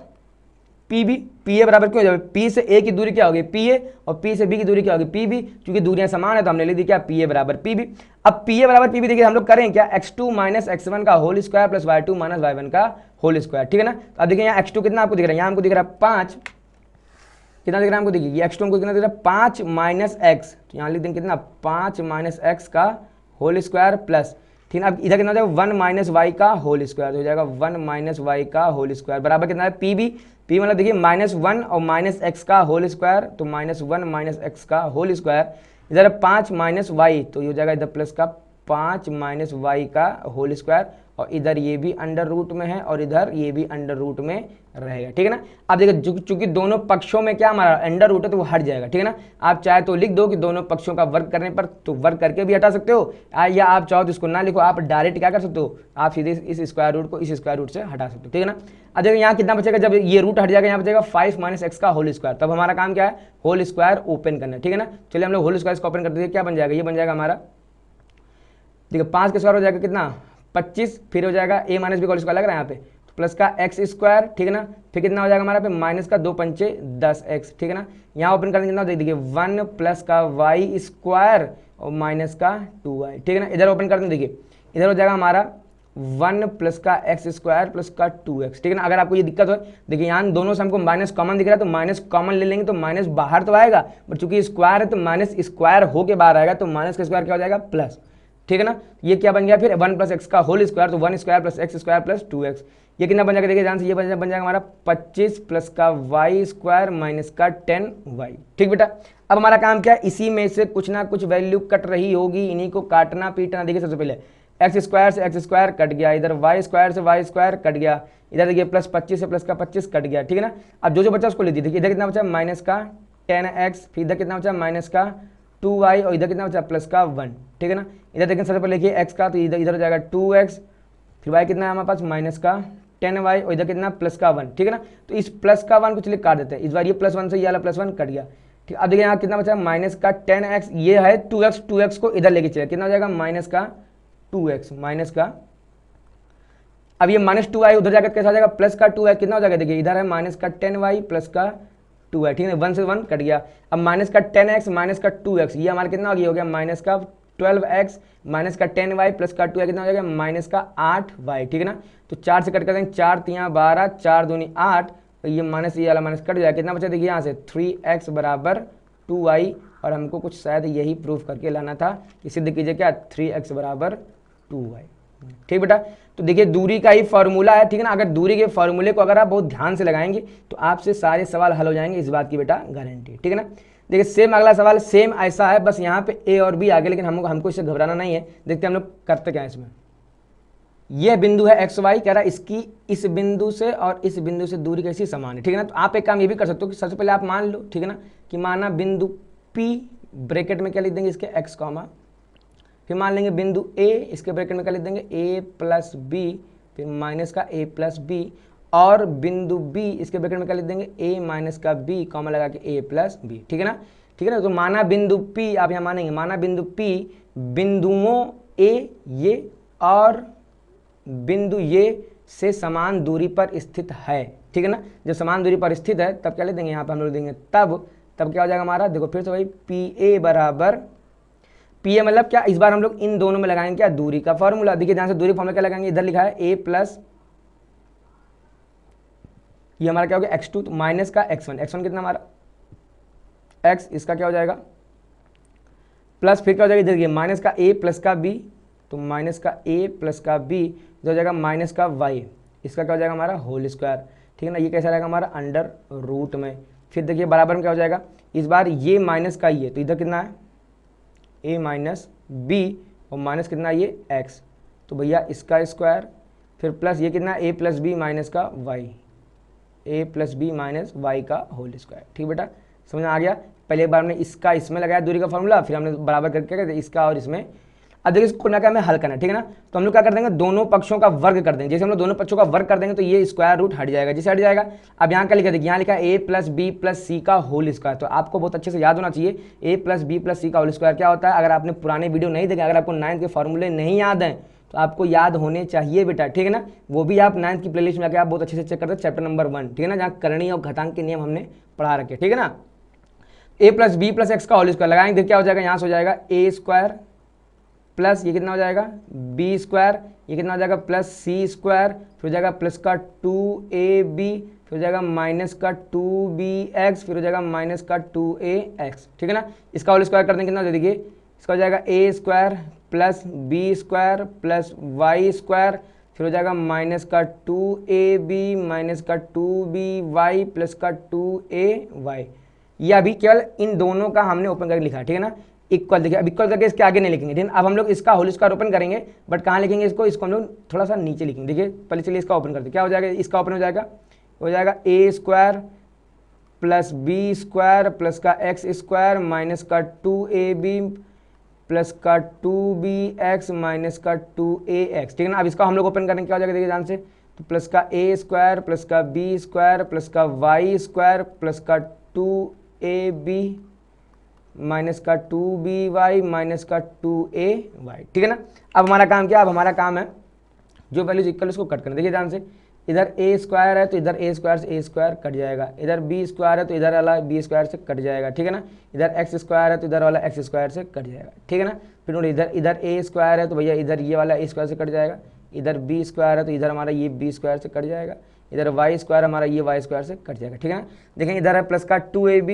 Speaker 1: PB, PA बराबर क्यों हो जाए, P से A की दूरी क्या होगी PA और P से B की दूरी क्या होगी PB, क्योंकि दूरियां समान है तो हमने ले दी क्या PA बराबर PB। अब PA बराबर PB देखिए हम लोग करें क्या, x2 माइनस x1 का whole square plus y2 minus y1 का होल स्क्वायर, ठीक है ना। तो अब देखिए यहाँ x2 कितना आपको दिख रहा है, यहाँ हमको दिख रहा है 5, कितना दिख रहा है हमको, देखिए ये x2 हमको कितना दिख रहा है 5 माइनस x, तो यहाँ लिख देंगे कितना 5 माइनस x का होल स्क्वायर प्लस, ठीक है। अब इधर कितना हो जाएगा 1 माइनस y का होल स्क्वायर, हो जाएगा 1 माइनस y का होल स्क्वायर बराबर कितना है PB, P मतलब देखिए -1 और माइनस x का होल स्क्वायर, तो -1 माइनस x का होल स्क्वायर, इधर 5 माइनस y, तो ये हो जाएगा इधर प्लस का 5 माइनस y का होल स्क्वायर, और इधर ये भी अंडर रूट में है और इधर ये भी अंडर रूट में रहेगा, ठीक है ना। अब देखिए चूंकि दोनों पक्षों में क्या हमारा अंडर रूट है तो वो हट जाएगा, ठीक है ना। आप चाहे तो लिख दो कि दोनों पक्षों का वर्ग करने पर, तो वर्ग करके भी हटा सकते हो, या आप चाहो तो इसको ना लिखो, आप डायरेक्ट क्या कर सकते हो, आप सीधे इस स्क्वायर रूट को इस स्क्वायर रूट से हटा सकते हो, ठीक है ना। अब देखिए यहाँ कितना बचेगा, जब ये रूट हट जाएगा यहाँ बचेगा 5 माइनस x का होल स्क्वायर, तब हमारा काम क्या है होल स्क्वायर ओपन करना है, ठीक है ना। चलिए हम लोग होल स्क्वायर को ओपन करते हैं, क्या बन जाएगा, ये बन जाएगा हमारा, देखिए 5 के स्क्वायर हो जाएगा कितना 25, फिर हो जाएगा a माइनस बी का होल स्क्वायर लग रहा है यहाँ पे, तो प्लस का x स्क्वायर, ठीक है ना। फिर कितना हो जाएगा हमारा पे माइनस का 2 पंचे 10x, ठीक है ना। यहाँ ओपन करने कितना देखिए 1 प्लस का y स्क्वायर और माइनस का 2y, ठीक है ना। इधर ओपन करते देखिए इधर हो जाएगा हमारा 1 प्लस का एक्स स्क्वायर प्लस का 2x, ठीक है ना। अगर आपको ये दिक्कत हो, देखिए यहाँ दोनों से हमको माइनस कॉमन दिख रहा है, तो माइनस कॉमन ले लेंगे तो माइनस बाहर तो आएगा, बट चूंकि स्क्वायर है तो माइनस स्क्वायर होके बाहर आएगा, तो माइनस का स्क्वायर क्या हो जाएगा प्लस, ठीक है ना। ये क्या बन गया फिर 1 प्लस एक्स का होल स्क्वायर, तो 1 square plus x square plus 2x। ये कितना बन जाएगा, देखिए ध्यान से, ये बन जाएगा हमारा 25 प्लस का वाई स्क्वायर माइनस का 10y, ठीक बेटा। अब हमारा काम क्या है, इसी में से कुछ ना कुछ वैल्यू कट रही होगी, इन्हीं को काटना पीटना। देखिए सबसे पहले एक्स स्क्वायर से एक्स स्क्वायर कट गया, इधर वाई स्क्वायर से वाई स्क्वायर कट गया, इधर देखिए प्लस 25 से प्लस का 25 कट गया, ठीक है ना। अब जो जो बचा उसको ले दीजिए। देखिए इधर कितना बचा माइनस का 10x, फिर इधर कितना बचा माइनस का 2y, और इधर कितना बचा प्लस का 1, ठीक है ना। इधर देखिए सबसे पहले लिखिए x का, तो इधर इधर हो जाएगा 2x, फिर y कितना है हमारे पास माइनस का 10y, और इधर कितना प्लस का 1, ठीक है ना। तो इस प्लस का 1 को चलिए काट देते हैं, इस बार ये प्लस 1 से ये वाला प्लस 1 कट गया, ठीक। अब देखिए यहाँ कितना बचा माइनस का 10x, ये है 2x, 2x को इधर लेके चले, कितना हो जाएगा माइनस का 2x, माइनस का, अब ये माइनस 2y उधर जाकर कैसा हो जाएगा प्लस का 2y, कितना हो जाएगा देखिए इधर है माइनस का 10y प्लस का 2y, ठीक है, 1 से 1 कट गया। अब माइनस का 10x माइनस का 2x, ये हमारा कितना हो गया माइनस का 12x माइनस का 10y प्लस का 2y, कितना हो जाएगा माइनस का 8y, ठीक है ना। तो 4 से कट कर देंगे, 4 3 12, 4 दूनी 8, तो ये माइनस ये वाला माइनस कट जाएगा, कितना बचा देखिए यहाँ से 3x बराबर 2y, और हमको कुछ शायद यही प्रूफ करके लाना था कि सिद्ध कीजिए क्या 3x बराबर 2y, ठीक बेटा। तो देखिए दूरी का ही फॉर्मूला है, ठीक है ना। अगर दूरी के फॉर्मूले को अगर आप बहुत ध्यान से लगाएंगे तो आपसे सारे सवाल हल हो जाएंगे, इस बात की बेटा गारंटी, ठीक है ना। देखिए सेम अगला सवाल सेम ऐसा है, बस यहाँ पे ए और बी आगे, लेकिन हमको इससे घबराना नहीं है। देखते हैं हम लोग करते क्या है इसमें। यह बिंदु है एक्स वाई, कह रहा है इसकी इस बिंदु से और इस बिंदु से दूरी कैसी समान है, ठीक है ना। तो आप एक काम ये भी कर सकते हो कि सबसे पहले आप मान लो, ठीक है ना, कि माना बिंदु पी, ब्रैकेट में क्या लिख देंगे इसके एक्स कॉमा, फिर मान लेंगे बिंदु ए, इसके ब्रैकेट में क्या लिख देंगे ए प्लस बी, फिर माइनस का ए प्लस बी, और बिंदु बी इसके ब्रैकेट में क्या लिख देंगे ए माइनस का बी, कॉमा लगा के ए प्लस बी, ठीक है ना, ठीक है ना। तो माना बिंदु पी, आप यहाँ मानेंगे, माना बिंदु पी बिंदुओं ए ये और बिंदु ये से समान दूरी पर स्थित है, ठीक है ना। जब समान दूरी पर स्थित है तब क्या लिख देंगे यहाँ पर हम लोग देंगे तब क्या हो जाएगा हमारा, देखो फिर से भाई पी ए बराबर, पी ए मतलब क्या, इस बार हम लोग इन दोनों में लगाएंगे क्या दूरी का फॉर्मूला। देखिए ध्यान से दूरी फॉर्मूला क्या लगाएंगे, इधर लिखा है ए प्लस, ये हमारा क्या हो गया x2, तो माइनस का x1, x1 कितना हमारा x, इसका क्या हो जाएगा प्लस, फिर क्या हो जाएगा इधर ये माइनस का a प्लस का b, तो माइनस का a प्लस का b, जो हो जाएगा माइनस का y, इसका क्या हो जाएगा हमारा होल स्क्वायर, ठीक है ना। ये कैसा रहेगा हमारा अंडर रूट में। फिर देखिए बराबर में क्या हो जाएगा, इस बार ये माइनस का ये, तो इधर कितना है a माइनस b, और माइनस कितना ये x, तो भैया इसका स्क्वायर, फिर प्लस ये कितना a प्लस बी माइनस का y, a plus b minus y का होल स्क्वायर, ठीक बेटा, समझ में आ गया। पहले बार हमने इसका इसमें लगाया दूरी का फॉर्मूला, फिर हमने बराबर करके क्या कहते हैं इसका और इसमें। अब देखिए इसको ना क्या हमें हल करना है, ठीक है ना। तो हम लोग क्या कर देंगे, दोनों पक्षों का वर्ग कर देंगे। जैसे हम लोग दोनों पक्षों का वर्ग कर देंगे तो ये स्क्वायर रूट हट जाएगा, जिसे हट जाएगा। अब यहाँ क्या लिखा देखिए, यहाँ लिखा ए प्लस बी प्लस सी का होल स्क्वायर, तो आपको बहुत अच्छे से याद होना चाहिए ए प्लस बी प्लस सी का होल स्क्वायर क्या होता है। अगर आपने पुराने वीडियो नहीं देखे, अगर आपको 9th के फॉर्मूले नहीं याद हैं तो आपको याद होने चाहिए बेटा, ठीक है ना। वो भी आप 9th की प्लेलिस्ट में आके आप बहुत अच्छे से चेक करते हैं, चैप्टर नंबर 1, ठीक है ना, जहाँ करणी और घातांक के नियम हमने पढ़ा रखे, ठीक है ना। ए प्लस बी प्लस एक्स का होल स्क्वायर लगाएंगे, देखिए क्या हो जाएगा, यहाँ से हो जाएगा ए स्क्वायर प्लस ये कितना हो जाएगा बी स्क्वायर, ये कितना हो जाएगा प्लस सी स्क्वायर, फिर हो जाएगा प्लस का 2ab, फिर हो जाएगा माइनस का 2bx, फिर हो जाएगा माइनस का 2ax, ठीक है ना। इसका होल स्क्वायर कर देंगे कितना, देखिए इसका हो जाएगा a square plus b square plus y square, फिर हो जाएगा माइनस का 2ab माइनस का 2by प्लस का 2ay। ये अभी केवल इन दोनों का हमने ओपन करके लिखा, ठीक है ना, इक्वल। देखिए अब इक्वल करके इसके आगे नहीं लिखेंगे, ठीक है। अब हम लोग इसका होल स्क्वायर ओपन करेंगे, बट कहाँ लिखेंगे इसको हम लोग थोड़ा सा नीचे लिखेंगे। देखिए पहले चलिए इसका ओपन करते, क्या हो जाएगा, इसका ओपन हो जाएगा a square plus b square plus का एक्स स्क्वायर माइनस का 2ab प्लस का 2bx माइनस का 2ax, ठीक है ना। अब इसका हम लोग ओपन करेंगे, क्या हो जाएगा देखिए ध्यान से, तो प्लस का ए स्क्वायर प्लस का बी स्क्वायर प्लस का वाई स्क्वायर प्लस का 2ab माइनस का 2by माइनस का 2ay, ठीक है ना। अब हमारा काम क्या, अब हमारा काम है जो वैल्यूज इक्वल उसको कट करना। देखिए ध्यान से, इधर ए स्क्वायर है तो इधर ए स्क्वायर से ए स्क्वायर कट जाएगा, इधर बी स्क्वायर है तो इधर वाला बी स्क्वायर से कट जाएगा, ठीक है ना। इधर एक्स स्क्वायर है तो इधर वाला एक्स स्क्वायर से कट जाएगा, ठीक है ना। फिर इधर ए स्क्वायर है तो भैया इधर ये वाला ए स्क्वायर से कट जाएगा, इधर बी स्क्वायर है तो इधर हमारा ये बी स्क्वायर से कट जाएगा, इधर वाई स्क्वायर हमारा ये वाई स्क्वायर से कट जाएगा, ठीक है ना। देखें इधर है प्लस का 2ab,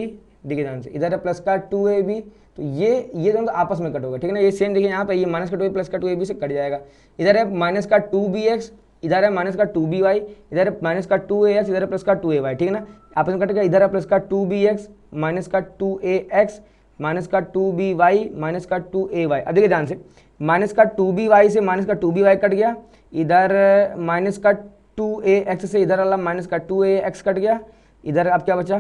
Speaker 1: देखिए ध्यान से इधर है प्लस का 2ab, तो ये दोनों आपस में कट होगा, ठीक है ना। ये सेम देखिए यहाँ पे ये माइनस का 2a प्लस का 2ab से कट जाएगा। इधर है माइनस का 2bx, इधर है माइनस का 2by, इधर है माइनस का 2ax, इधर है प्लस का 2ay, ठीक है ना। आपस में कट गया। इधर है प्लस का 2bx माइनस का 2ax माइनस का 2by माइनस का 2ay। अब देखिए ध्यान से माइनस का 2by से माइनस का 2by कट गया, इधर माइनस का 2ax से इधर वाला माइनस का 2ax कट गया। इधर अब क्या बचा,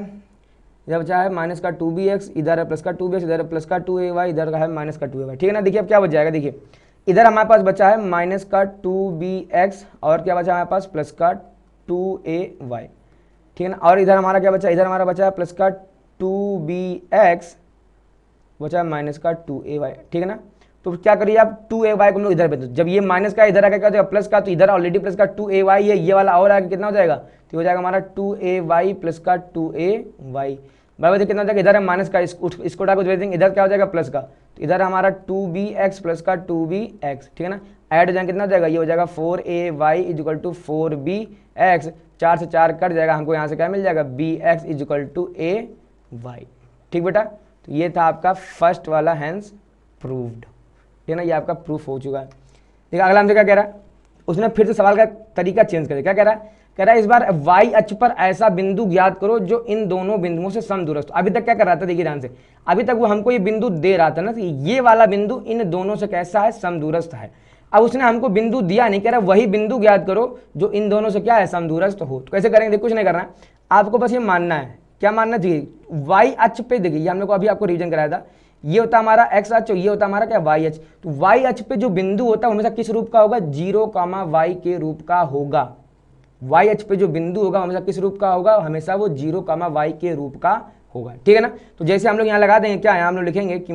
Speaker 1: इधर बचा है माइनस का 2bx, इधर है प्लस का 2bx, इधर है प्लस का 2ay, इधर का है माइनस का 2ay, ठीक है ना। देखिए अब क्या बच जाएगा, देखिए इधर हमारे पास बचा है माइनस का 2bx और क्या बचा हमारे पास प्लस का 2ay, ठीक है ना। और इधर हमारा क्या बचा, इधर हमारा बचा है प्लस का 2bx बचा है माइनस का 2ay, ठीक है ना। तो क्या करिए आप 2ay को हम लोग इधर भेज दो, जब ये माइनस का इधर आके क्या हो जाएगा प्लस का, तो इधर ऑलरेडी प्लस का 2ay है, ये वाला और आगे कितना हो जाएगा, तो हो जाएगा हमारा 2ay प्लस का 2ay बराबर कितना हो जाएगा, इधर है माइनस का, इसको उठा के भेज देंगे, इधर क्या हो जाएगा प्लस का, तो इधर हमारा 2bx प्लस का 2bx, ठीक है ना। ऐड हो जाएगा कितना हो जाएगा, ये हो जाएगा 4ay इजिकल टू 4bx, 4 से 4 कट जाएगा, हमको यहाँ से क्या मिल जाएगा bx इजिकल टू ay, ठीक बेटा। तो ये था आपका फर्स्ट वाला हैंस प्रूव्ड, ठीक है ना, ये आपका प्रूफ हो चुका है। ठीक है, अगला हमसे क्या कह रहा है, उसने फिर से सवाल का तरीका चेंज कर दिया। क्या कह रहा है, कह रहा है इस बार y अक्ष पर ऐसा बिंदु ज्ञात करो जो इन दोनों बिंदुओं से समदूरस्थ। अभी तक क्या कर रहा था, देखिए ध्यान से, अभी तक वो हमको ये बिंदु दे रहा था ना कि ये वाला बिंदु इन दोनों से कैसा है, समदूरस्थ है। अब उसने हमको बिंदु दिया नहीं, कह रहा वही बिंदु ज्ञात करो जो इन दोनों से क्या है, समदूरस्थ हो। तो कैसे करेंगे, कुछ नहीं करना है, आपको बस ये मानना है। क्या मानना चाहिए, y अक्ष पे देखिए, ये हम लोग को अभी आपको रिवीजन कराया था, ये होता हमारा x अक्ष, ये होता हमारा क्या y अक्ष। तो y अक्ष पे जो बिंदु होता है हमेशा किस रूप का होगा, 0, y के रूप का होगा। y अक्ष पे जो बिंदु होगा हमेशा किस रूप का होगा, हमेशा वो 0, y के रूप का होगा, ठीक है ना। तो जैसे हम लोग यहाँ लगा देंगे, क्या है हम लोग लिखेंगे कि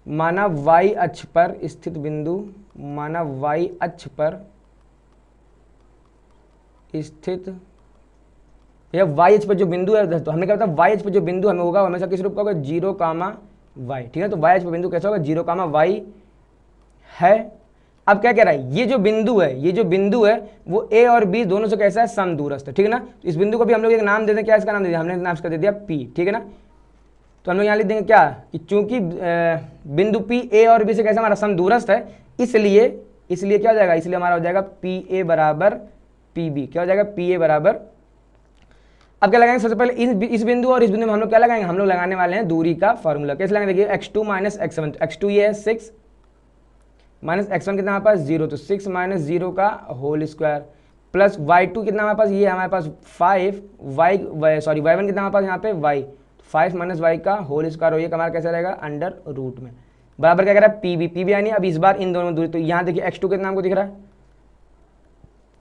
Speaker 1: माना y अक्ष पर स्थित बिंदु, माना y अक्ष पर स्थित या y अक्ष पर जो बिंदु है, तो हमने क्या बताया y अक्ष पर जो बिंदु हमें होगा हमेशा किस रूप का होगा, 0, y, ठीक है। तो y अक्ष पर बिंदु कैसा होगा, 0, y है। अब क्या कह रहा है, ये जो बिंदु है वो a और b दोनों से कैसा है, समदूरस्थ, ठीक है ना। तो इस बिंदु को भी हम लोग एक नाम दे दें, क्या इसका नाम दे दिया हमने, नाम इसका दे दिया p, ठीक है ना। तो हम लोग यहाँ लिख देंगे क्या कि चूंकि बिंदु p a और b से कैसा हमारा समदूरस्थ है, इसलिए क्या हो जाएगा, इसलिए हमारा हो जाएगा pa बराबर pb, क्या हो जाएगा pa बराबर। अब क्या लगाएंगे, सबसे पहले इस बिंदु और इस बिंदु में हम लोग क्या लगाएंगे, हम लोग लगाने वाले हैं दूरी का फॉर्मूला। कैसे लगाएंगे, देखिए x2 माइनस x1, x2 ये है 6 माइनस x1 कितना हमारे पास 0, तो 6 माइनस 0 का होल स्क्वायर प्लस y2 कितना हमारे पास, ये हमारे पास 5 y1 कितना हमारे पास यहाँ पे y, 5 माइनस y का होल स्क्वायर, और ये हमारा कैसा रहेगा अंडर रूट में, बराबर क्या कह रहा है pb यानी अब इस बार इन दोनों दूरी। तो यहाँ देखिए x2 कितना हमको दिख रहा है,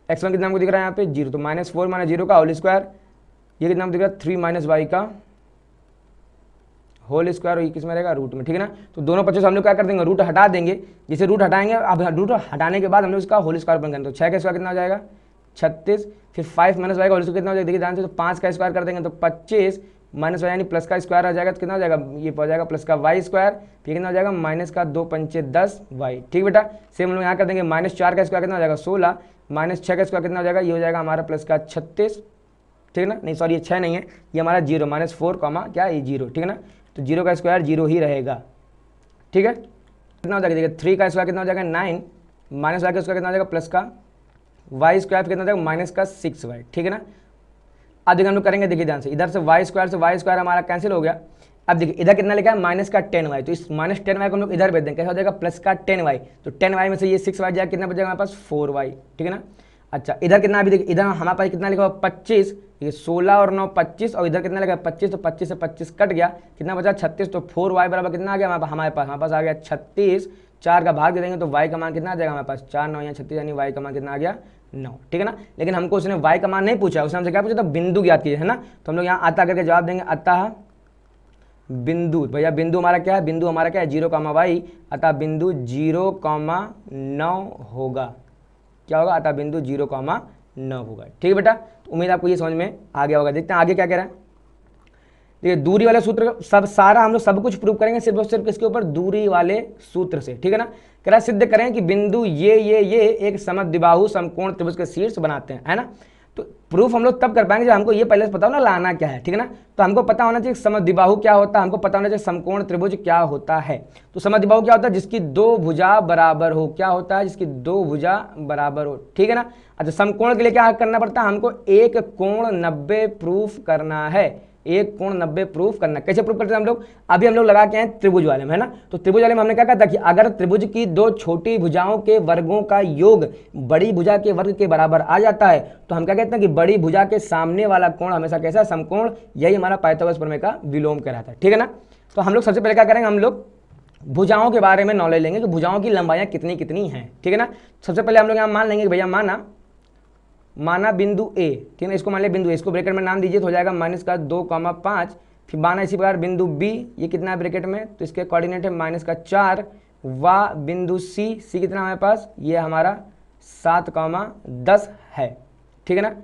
Speaker 1: x1 कितना हमको दिख रहा है यहाँ पे 0, तो माइनस 4 माइनस 0 का होल स्क्वायर, ये कितना दिख रहा है 3 माइनस y का होल स्क्वायर, और ये किस में रहेगा रूट में, ठीक है ना। तो दोनों पक्षों से हम लोग क्या कर देंगे, रूट हटा देंगे, जैसे रूट हटाएंगे, अब रूट हटाने के बाद हम लोग इसका होल स्क्वायर बन करेंगे, तो 6 का स्क्वायर कितना हो जाएगा 36, फिर 5 माइनस y का होल स्क्वायर कितना हो जाएगा, देखिए ध्यान से, तो 5 का स्क्वायर कर देंगे तो 25 माइनस y यानी प्लस का स्क्वायर आ जाएगा, तो कितना हो जाएगा, ये हो जाएगा प्लस का y स्क्वायर, फिर कितना हो जाएगा माइनस का 2 पंचे 10 y, ठीक बेटा। सेम हम लोग यहाँ कर देंगे, माइनस 4 का स्क्वायर कितना हो जाएगा 16, माइनस 6 का स्क्वायर कितना हो जाएगा, ये हो जाएगा हमारा प्लस का 36, ठीक है ना। नहीं सॉरी, ये 6 नहीं है, ये हमारा 0 माइनस 4 क्या ये 0, ठीक है ना। तो 0 का स्क्वायर 0 ही रहेगा, ठीक है। कितना हो जाएगा, देखिए 3 का स्क्वायर कितना हो जाएगा 9, माइनस y का स्क्वायर कितना हो जाएगा प्लस का y स्क्वायर कितना हो जाएगा माइनस का 6y, ठीक है ना। अब देखिए हम लोग करेंगे, देखिए ध्यान से, इधर से y स्क्वायर हमारा कैंसिल हो गया। अब देखिए इधर कितना लिखा है माइनस का 10y, तो इस माइनस 10y को हम लोग इधर भेज देंगे, कैसा हो जाएगा प्लस का 10y, तो 10y में से ये 6y जाएगा, कितना बचेगा हमारे पास 4y, ठीक है ना। अच्छा इधर कितना, अभी देखिए इधर हमारे पास कितना लिखा हुआ 25, ये 16 और 9 25, और इधर कितना लगा 25, तो 25 से 25 कट गया, कितना बचा 36, तो 4y बराबर कितना आ गया हमारे पास आ गया 36, 4 का भाग दे देंगे तो y का मान कितना आ जाएगा हमारे पास 4 9 या 36, यानी y का मान कितना आ गया 9, ठीक है ना। लेकिन हमको उसने y का मान नहीं पूछा, उसने हमसे क्या पूछा था, बिंदु ज्ञात कीजिए, है ना। तो हम लोग यहाँ आता करके जवाब देंगे, अतः बिंदु, भैया बिंदु हमारा क्या है, बिंदु हमारा क्या है 0, y, अतः बिंदु 0,9 होगा, क्या होगा, अतः बिंदु 0,9 होगा, ठीक है बेटा। तो उम्मीद आपको ये समझ में आ गया होगा। देखते हैं आगे क्या कह रहा है, देखिए दूरी वाले सूत्र सब सारा हम लोग सब कुछ प्रूव करेंगे सिर्फ और सिर्फ किसके ऊपर, दूरी वाले सूत्र से, ठीक है ना। कह रहा सिद्ध करें कि बिंदु ये एक समद्विबाहु समकोण त्रिभुज के शीर्ष बनाते हैं, है ना। तो प्रूफ हम लोग तब कर पाएंगे जब हमको ये पहले से पता हो ना लाना क्या है, ठीक है ना। तो हमको पता होना चाहिए समद्विबाहु क्या होता है, हमको पता होना चाहिए समकोण त्रिभुज क्या होता है। तो समद्विबाहु क्या होता है, जिसकी दो भुजा बराबर हो। क्या होता है, जिसकी दो भुजा बराबर हो, ठीक है ना। अच्छा, समकोण के लिए क्या करना पड़ता है, हमको एक कोण 90 प्रूफ करना है, एक कोण 90 प्रूफ करना। कैसे प्रूफ करते हैं हम लोग, अभी हम लोग लगा के हैं त्रिभुज वाले में, है ना। तो त्रिभुज वाले में हमने क्या कहा था कि अगर त्रिभुज की दो छोटी भुजाओं के वर्गों का योग बड़ी भुजा के वर्ग के बराबर आ जाता है तो हम क्या कहते हैं कि बड़ी भुजा के सामने वाला कोण हमेशा कैसा, समकोण। यही हमारा पाइथागोरस प्रमेय का विलोम कहलाता है, ठीक है ना। तो हम लोग सबसे पहले क्या करेंगे, हम लोग भुजाओं के बारे में नॉलेज लेंगे कि भुजाओं की लंबाइयां कितनी कितनी हैं, ठीक है ना। सबसे पहले हम लोग यहाँ मान लेंगे कि भैया माना बिंदु ए, ठीक है ना, इसको मान लिया बिंदु ए, इसको ब्रैकेट में नाम दीजिए तो हो जाएगा -2,5। फिर माना इसी प्रकार बिंदु बी, ये कितना है ब्रैकेट में, तो इसके कोऑर्डिनेट है -4। व बिंदु सी कितना हमारे पास, ये हमारा 7,10 है, ठीक है ना।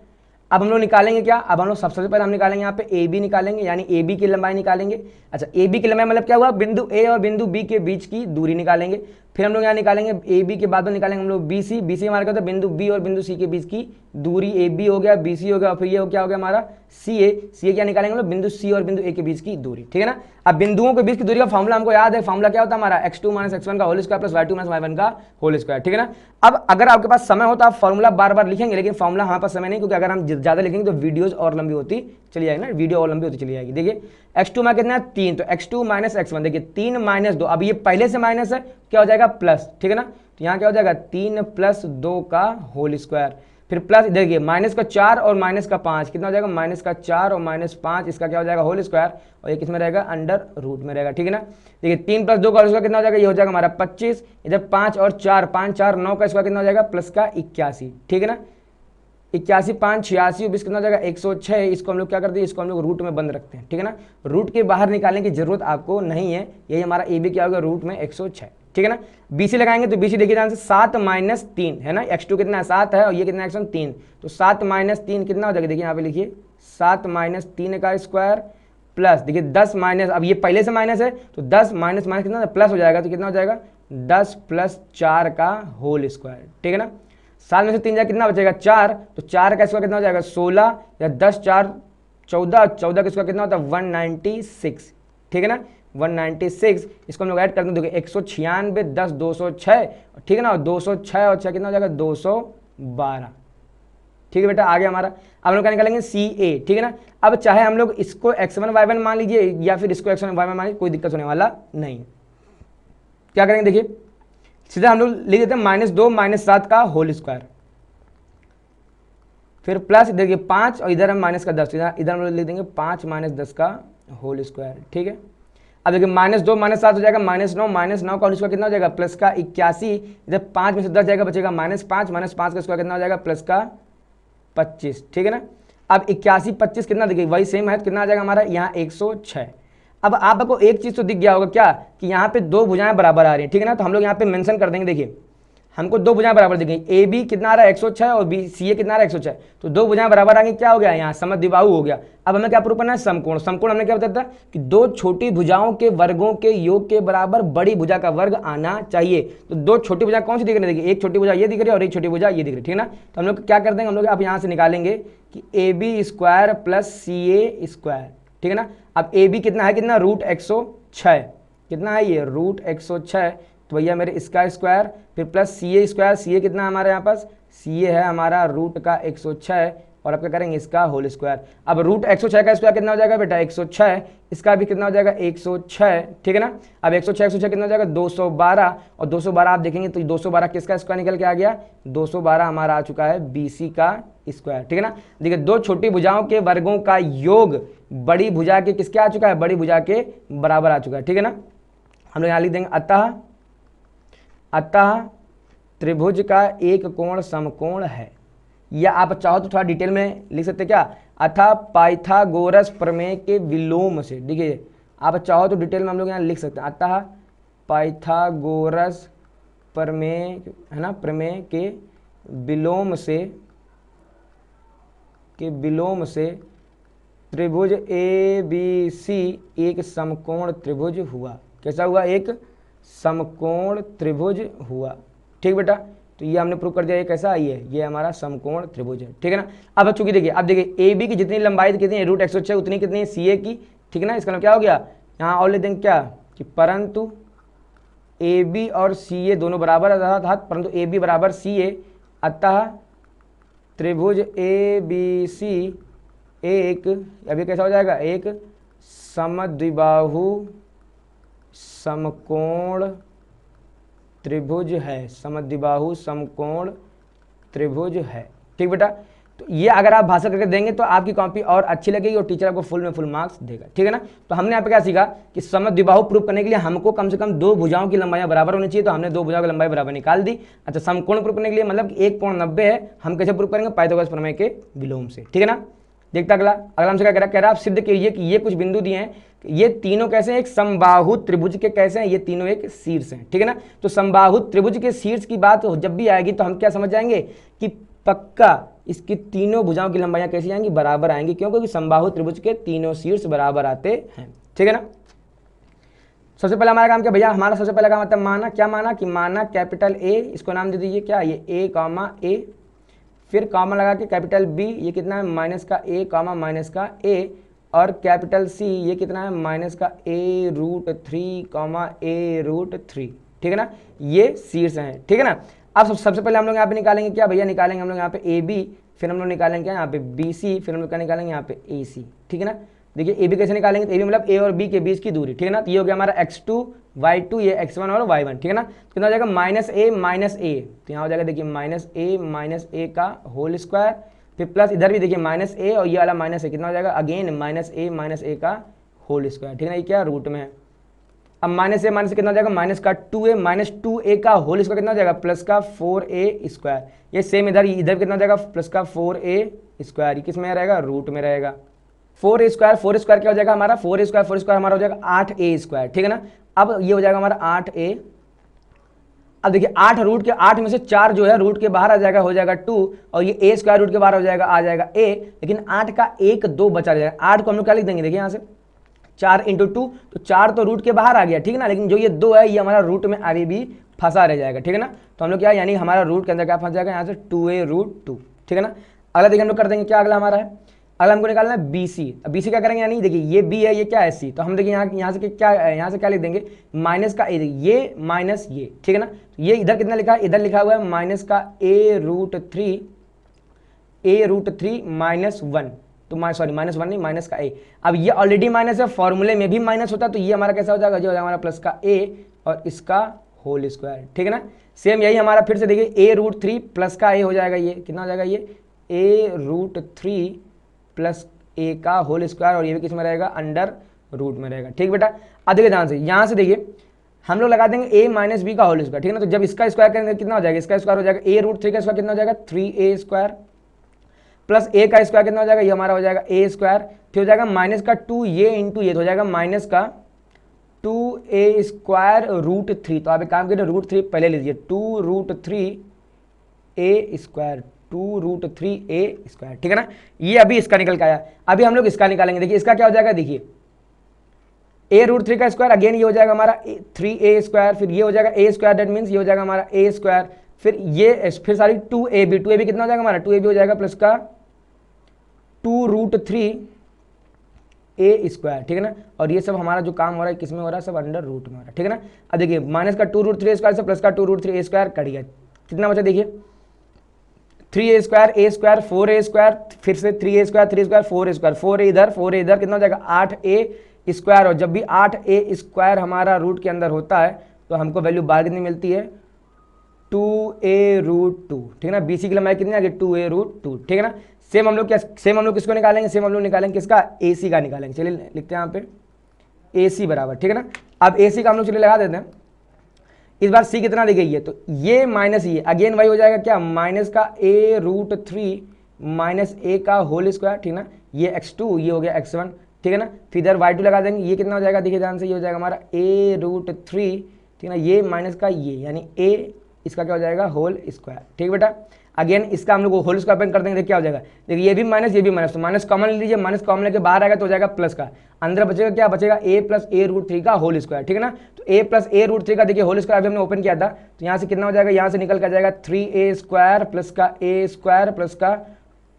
Speaker 1: अब हम लोग निकालेंगे क्या, अब हम लोग सबसे पहले हम निकालेंगे यहाँ पे ए बी निकालेंगे, यानी ए बी की लंबाई निकालेंगे। अच्छा, ए बी की लंबाई मतलब क्या हुआ, बिंदु ए और बिंदु बी के बीच की दूरी निकालेंगे। फिर हम लोग यहाँ निकालेंगे ए बी के बाद में निकालेंगे हम लोग बी सी हमारे क्या होता है, बिंदु बी और बिंदु सी के बीच की दूरी। ए बी हो गया, बी सी हो गया, और फिर ये क्या हो गया हमारा सी ए क्या निकालेंगे हम लोग, बिंदु सी और बिंदु ए के बीच की दूरी, ठीक है ना। अब बिंदुओं के बीच की दूरी का फॉर्मुला हमको याद है, फॉर्मुला क्या होता है हमारा, x2 - x1 का whole square plus y2 - y1 का होल स्क्वायर, ठीक है ना। अब अगर आपके पास समय हो तो आप फॉर्मुला बार बार लिखेंगे, लेकिन फॉर्मुला हमारे पास समय नहीं, क्योंकि अगर हम ज्यादा लिखेंगे तो वीडियोज और लंबी होती चली जाएगी ना, वीडियो और लंबी होती चली जाएगी। देखिए x2 में कितना है 3, तो x2 - x1, देखिए 3 - 2, अब ये पहले से माइनस है, क्या हो जाएगा प्लस, ठीक है ना। तो यहाँ क्या हो जाएगा 3 + 2 का होल स्क्वायर, फिर प्लस देखिए -4 और -5 कितना हो जाएगा, -4 और -5, इसका क्या हो जाएगा होल स्क्वायर, और ये किसमें रहेगा, अंडर रूट में रहेगा, ठीक है ना। देखिए 3 + 2 का होल स्क्वायर कितना हो जाएगा, ये हो जाएगा हमारा 25, इधर 5 और 4, 5 4 9 का स्क्वायर कितना हो जाएगा, प्लस का 81, ठीक है ना। 81 5 86 20 कितना हो जाएगा 106। इसको हम लोग क्या करते हैं, इसको हम लोग रूट में बंद रखते हैं, ठीक है ना। रूट के बाहर निकालने की जरूरत आपको नहीं है, यही हमारा ए बी क्या होगा, रूट में 106, ठीक है ना। BC लगाएंगे तो BC देखिए ध्यान से 7 - 3 है ना, x2 कितना है 7 है, और ये कितना है x1 3, तो 7 - 3 कितना हो जाएगा, देखिए यहाँ पे लिखिए 7 - 3 का स्क्वायर प्लस देखिए 10 माइनस, अब ये पहले से माइनस है तो 10 माइनस माइनस कितना प्लस हो जाएगा, तो कितना हो जाएगा 10 + 4 का होल स्क्वायर, ठीक है ना। 7 में से 3 जाए कितना बचेगा 4, तो 4 का स्क्वायर कितना हो जाएगा 16, या 10 4 14, 14 का स्क्वायर कितना होता है 196, ठीक है ना 196। इसको हम लोग ऐड करते हैं, देखिए 196 10 206, ठीक है ना, 206 और 6 कितना हो जाएगा 212, ठीक है बेटा। आगे हमारा अब हम लोग क्या निकालेंगे CA, ठीक है ना। अब चाहे हम लोग इसको x1 y1 मान लीजिए या फिर इसको x1 y1 मान लीजिए, कोई दिक्कत होने वाला नहीं है। क्या करेंगे देखिए सीधा हम लोग लिख देते हैं -2 - 7 का होल स्क्वायर, फिर प्लस देखिए 5 और इधर हम माइनस का 10, इधर हम लोग लिख देंगे 5 - 10 का होल स्क्वायर, ठीक है। अब देखिए -2 - 7 हो जाएगा -9 का होल स्क्वायर कितना हो जाएगा प्लस का 81, इधर 5 में से 10 जाएगा बचेगा -5 का स्क्वायर कितना हो जाएगा प्लस का 25, ठीक है ना। अब 81 25 कितना देखिए वही सेम है, तो कितना आ जाएगा हमारा यहाँ 106। अब आपको एक चीज़ तो दिख गया होगा क्या कि यहाँ पे दो भुजाएं बराबर आ रही हैं, ठीक है ना। तो हम लोग यहाँ पे मेंशन कर देंगे, देखिए हमको दो भुजाएं बराबर दिख गई, ए बी कितना आ रहा है 106 और बी सी ए कितना आ रहा है 106, तो दो भुजाएं बराबर आ गई, क्या हो गया यहाँ समद्विबाहु हो गया। अब हमें क्या प्रूफ करना है समकोण। समकोण हमने क्या बताया था कि दो छोटी भुजाओं के वर्गों के योग के बराबर बड़ी भुजा का वर्ग आना चाहिए। तो दो छोटी भुजा कौन सी दिख रही है, देखिए एक छोटी भुजा ये दिख रही है और एक छोटी भुजा ये दिख रही है, ठीक है ना। तो हम लोग क्या कर देंगे, हम लोग आप यहाँ से निकालेंगे कि AB² + CA², ठीक है ना। अब AB कितना है, कितना √106, कितना है ये √106, तो भैया मेरे इसका स्क्वायर फिर प्लस CA², CA कितना हमारे यहाँ पास CA है हमारा रूट का 106, और आप क्या करेंगे इसका होल स्क्वायर। अब √106 का स्क्वायर कितना हो जाएगा बेटा 106, इसका भी कितना हो जाएगा 106, ठीक है ना। अब 106 कितना हो जाएगा 212, और 212 आप देखेंगे तो 212 किसका स्क्वायर निकल के आ गया 212 हमारा आ चुका है BC का स्क्वायर, ठीक है ना। देखिए दो छोटी भुजाओं के वर्गों का योग बड़ी भुजा के किसके आ चुका है, बड़ी भुजा के बराबर आ चुका है, ठीक है ना। हम लोग यहाँ लिख देंगे अतः त्रिभुज का एक कोण समकोण है, या आप चाहो तो थोड़ा डिटेल में लिख सकते क्या, अतः पाइथागोरस प्रमेय के विलोम से। देखिए आप चाहो तो डिटेल में हम लोग यहाँ लिख सकते हैं, अतः पाइथागोरस प्रमेय है ना, प्रमेय के विलोम से त्रिभुज ABC एक समकोण त्रिभुज हुआ। कैसा हुआ, एक समकोण त्रिभुज हुआ। ठीक बेटा, तो ये हमने प्रूव कर दिया, ये कैसा आई है, ये हमारा समकोण त्रिभुज है। ठीक है ना। अब चूंकि देखिए, अब देखिए ए बी की जितनी लंबाई कितनी है, √x उतनी कितनी है सी ए की। ठीक है ना। इसका मतलब क्या हो गया, यहाँ और ले देंगे क्या कि परंतु ए बी और सी ए दोनों बराबर अर्थात परंतु ए बी बराबर सी ए, अतः त्रिभुज ए बी सी एक, अभी कैसा हो जाएगा, एक समद्विबाहु समकोण त्रिभुज है, समद्विबाहु समकोण त्रिभुज है। ठीक बेटा, तो ये अगर आप भाषा करके देंगे तो आपकी कॉपी और अच्छी लगेगी और टीचर आपको फुल में फुल मार्क्स देगा। ठीक है ना। तो हमने यहाँ पे क्या सीखा कि समद्विबाहु प्रूव करने के लिए हमको कम से कम दो भुजाओं की लंबाई बराबर होनी चाहिए, तो हमने दो भुजाओं की लंबाई बराबर निकाल दी। अच्छा, समकोण प्रूव करने के लिए मतलब एक कोण 90 है, हम कैसे प्रूव करेंगे, पाइथागोरस प्रमेय के विलोम से। ठीक है ना। देखता अगला हमसे क्या कह रहा है, आप सिद्ध कीजिए कि ये कुछ बिंदु दिए हैं, ये तीनों कैसे हैं, एक समबाहु त्रिभुज के कैसे हैं, ये तीनों एक शीर्ष हैं। ठीक है ना। तो समबाहु त्रिभुज के शीर्ष की बात जब भी आएगी तो हम क्या समझ जाएंगे कि पक्का इसकी तीनों भुजाओं की लंबाइयां कैसी आएंगी, बराबर आएंगी, क्योंकि समबाहु त्रिभुज के तीनों शीर्ष बराबर आते हैं। ठीक है ना। सबसे पहला हमारा काम क्या भैया, हमारा सबसे पहला काम आता है माना, क्या माना कि माना कैपिटल ए, इसको नाम दे दीजिए क्या, ये ए कामा ए, फिर कॉमा लगा के कैपिटल बी, ये कितना है माइनस का ए कामा माइनस का ए, और कैपिटल सी ये कितना है माइनस का a√3 कामा a√3। ठीक है ना। ये शीर्ष हैं। ठीक है ना। अब सबसे पहले हम लोग यहाँ पे निकालेंगे क्या भैया, निकालेंगे हम लोग यहाँ पे ए बी, फिर हम लोग निकालेंगे क्या यहाँ पे बी सी, फिर हम लोग क्या निकालेंगे यहाँ पे ए सी। ठीक है ना। देखिए ए बी कैसे निकालेंगे, तो ए बी मतलब ए और बी के बीच की दूरी। ठीक है ना। तो ये हो गया हमारा x2 y2, ये x1 और y1। ठीक है ना। कितना हो जाएगा माइनस ए, तो यहाँ हो जाएगा देखिए माइनस ए का होल स्क्वायर, फिर प्लस इधर भी देखिए माइनस ए और ये वाला माइनस ए, कितना हो जाएगा अगेन माइनस ए का होल स्क्वायर। ठीक है ना। ये क्या रूट में है। अब माइनस से कितना हो जाएगा माइनस का 2a का होल स्क्वायर कितना हो जाएगा प्लस का 4a स्क्वायर। ये सेम इधर कितना हो जाएगा प्लस का 4a स्क्वायर, किस में रहेगा, रूट में रहेगा। 4a स्क्वायर क्या हो जाएगा हमारा, 4a स्क्वायर हमारा हो जाएगा 8a स्क्वायर। ठीक है ना। अब ये हो जाएगा हमारा 8a। अब देखिए 8 रूट के 8 में से 4 जो है रूट के बाहर आ जाएगा, हो जाएगा 2, और ये a स्क्वायर रूट के बाहर हो जाएगा, आ जाएगा a, लेकिन 8 का 1 2 बचा जाएगा। 8 को हम लोग क्या लिख देंगे, देखिए यहाँ से 4 × 2, तो 4 तो रूट के बाहर आ गया। ठीक है ना। लेकिन जो ये 2 है ये हमारा रूट में अभी भी फंसा रह जाएगा। ठीक है ना। तो हम लोग क्या, यानी हमारा रूट के अंदर क्या फंस जाएगा, यहाँ से 2a√2। ठीक है ना। अगला देखिए हम लोग कर देंगे क्या, अगला हमारा है, अगला हमको निकालना है BC। अब BC क्या करेंगे, यानी देखिए ये B है, ये क्या है C, तो हम देखिए यहाँ से क्या लिख देंगे माइनस का a, ये माइनस ये। ठीक है ना। ये इधर कितना लिखा है, इधर लिखा हुआ है माइनस का a√3 -1, तो सॉरी -1 नहीं, माइनस का a। अब ये ऑलरेडी माइनस है, फॉर्मूले में भी माइनस होता है, तो ये हमारा कैसा हो जाएगा, जो हो जाएगा हमारा प्लस का a और इसका होल स्क्वायर। ठीक है ना। सेम यही हमारा फिर से देखिए a√3 प्लस का a हो जाएगा, ये कितना हो जाएगा, ये a√3 प्लस a का होल स्क्वायर, और ये भी किस में रहेगा, अंडर रूट में रहेगा। ठीक बेटा। अब देखिए ध्यान से, यहाँ से देखिए हम लोग लगा देंगे a माइनस बी का होल स्क्वायर। ठीक है ना। तो जब इसका स्क्वायर करेंगे कितना हो जाएगा, इसका स्क्वायर हो जाएगा a√3 का स्क्वायर कितना हो जाएगा 3a स्क्वायर, प्लस a का स्क्वायर कितना हो जाएगा, ये हमारा हो जाएगा a स्क्वायर, फिर हो जाएगा माइनस का 2 ये इंटू ये, तो हो जाएगा माइनस का 2a स्क्वायर √3। तो आप एक काम करिए, √3 पहले लीजिए, 2√3a स्क्वायर, 2√3a स्क्वायर। ठीक है ना। ये अभी इसका निकल के आया, अभी हम लोग इसका निकालेंगे। देखिए इसका क्या हो जाएगा, देखिए a√3 का स्क्वायर, अगेन ये हो जाएगा हमारा 3a स्क्वायर, फिर ये हो जाएगा a स्क्वायर, दैट मीन्स ये हो जाएगा हमारा a स्क्वायर, फिर सारी 2ab कितना हो जाएगा हमारा, 2ab हो जाएगा प्लस का 2√3a स्क्वायर। ठीक है ना। और ये सब हमारा जो काम हो रहा है किसमें हो रहा है, सब अंडर रूट में हो रहा है। ठीक है ना। अब देखिए माइनस का 2√3a स्क्वायर से प्लस का 2√3a स्क्वायर कट गया, कितना बचा देखिए 3a square, a square, 4a square, फिर से 3a square, 3 square, 4a square, 4a इधर कितना हो जाएगा 8a स्क्वायर। और जब भी 8a स्क्वायर हमारा रूट के अंदर होता है तो हमको वैल्यू बाहर कितनी मिलती है, 2a√2। ठीक है ना। BC की लंबाई कितनी आ गई, 2a√2। ठीक है ना। सेम हम लोग किसको निकालेंगे, सेम हम लोग निकालेंगे किसका, AC का निकालेंगे। चलिए लिखते हैं यहाँ पे AC बराबर। ठीक है ना। अब AC का हम लोग चलिए लगा देते हैं। इस बार C कितना दी गई है, तो ये माइनस ये अगेन वही हो जाएगा क्या, माइनस का a√3 माइनस a का होल स्क्वायर। ठीक है ना। ये x2, ये हो गया x1। ठीक है ना। फिर इधर y2 लगा देंगे, ये कितना हो जाएगा, देखिए ध्यान से, ये हो जाएगा हमारा a√3। ठीक है ना। ये माइनस का ये, यानी a इसका क्या हो जाएगा, होल स्क्वायर। ठीक बेटा। अगेन इसका हम लोग होल स्क्वायर पेन कर देंगे, क्या हो जाएगा, देखिए ये भी माइनस, ये भी माइनस, तो माइनस कॉमन ले लीजिए, माइनस कॉमन लेके बाहर आएगा तो हो जाएगा प्लस का, अंदर बचेगा क्या, बचेगा a + a√3 का होल स्क्वायर। ठीक है ना। तो ए प्लस ए रूट 3 का देखिए होल स्क्वायर अभी हमने ओपन किया था, तो यहाँ से कितना हो जाएगा, यहाँ से निकल कर जाएगा 3a स्क्वायर प्लस का a स्क्वायर प्लस का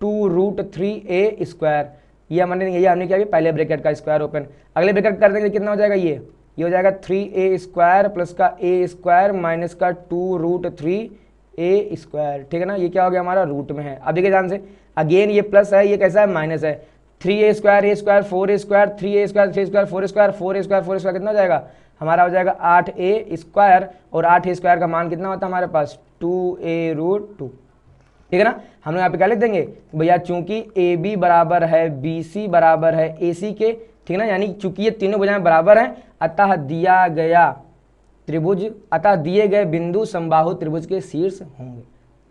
Speaker 1: 2 रूट 3a स्क्वायर। ये हमने क्या पहले ब्रैकेट का स्क्वायर ओपन, अगले ब्रैकेट कर देंगे कितना हो जाएगा, ये हो जाएगा 3a स्क्वायर प्लस का a स्क्वायर माइनस का 2 रूट 3a स्क्वायर। ठीक है ना, ये क्या हो गया हमारा रूट में है। अब देखिए ध्यान से, अगेन ये प्लस है, ये कैसा है माइनस है, 3a square 4a square 3a square 3 square 4 square 4a square 4 square कितना हो जाएगा हमारा, हो जाएगा 8a स्क्वायर, और 8a स्क्वायर का मान कितना होता है हमारे पास 2a रूट 2। ठीक है ना, हम लोग यहाँ पे क्या लिख देंगे भैया, चूंकि ए बी बराबर है बी सी बराबर है ए सी के, ठीक है ना, यानी चूंकि ये तीनों भुजाएं बराबर हैं, अतः दिया गया त्रिभुज, अतः दिए गए बिंदु समबाहु त्रिभुज के शीर्ष होंगे।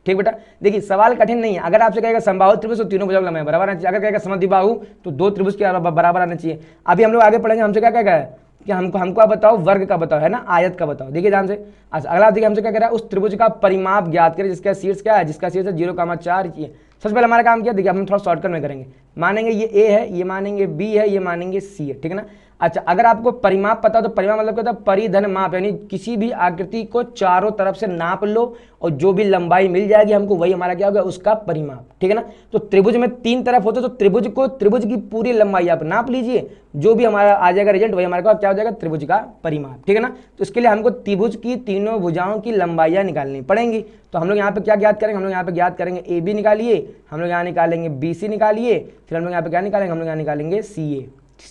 Speaker 1: ठीक बेटा, देखिए सवाल कठिन नहीं है, अगर आपसे कहेगा समबाहु त्रिभुज तो तीनों भुजाओं की लंबाई बराबर आना चाहिए, अगर कहेगा समद्विबाहु तो दो त्रिभुज के बराबर आना चाहिए। अभी हम लोग आगे पढ़ेंगे, हमसे क्या कहेगा कि हमको आप बताओ वर्ग का बताओ, है ना, आयत का बताओ। देखिए ध्यान से, अगला देखिए हमसे क्या कह रहा है, उस त्रिभुज का परिमाप ज्ञात करें जिसका शीर्ष क्या है, जिसका शीर्ष है 0,4। सबसे पहले हमारा काम किया, देखिए हम थोड़ा शॉर्टकट में करेंगे, मानेंगे ये ए है, ये मानेंगे बी है, ये मानेंगे सी है। ठीक है ना, अच्छा अगर आपको परिमाप पता हो तो परिमाप मतलब क्या होता है, परिधन माप, यानी किसी भी आकृति को चारों तरफ से नाप लो और जो भी लंबाई मिल जाएगी हमको वही हमारा क्या होगा उसका परिमाप। ठीक है ना, तो त्रिभुज में 3 तरफ होते तो त्रिभुज की पूरी लंबाई आप नाप लीजिए, जो भी हमारा आ जाएगा रिजल्ट वही हमारे क्या हो जाएगा त्रिभुज का परिमाप। ठीक है ना, तो इसके लिए हमको त्रिभुज की तीनों भुजाओं की लंबाइयां निकालनी पड़ेंगी। तो हम लोग यहाँ पे क्या ज्ञात करेंगे, हम लोग यहाँ पे ज्ञात करेंगे ए बी निकालिए, हम लोग यहाँ निकालेंगे बी सी निकालिए, फिर हम लोग यहाँ पे क्या निकालेंगे, हम लोग यहाँ निकालेंगे सी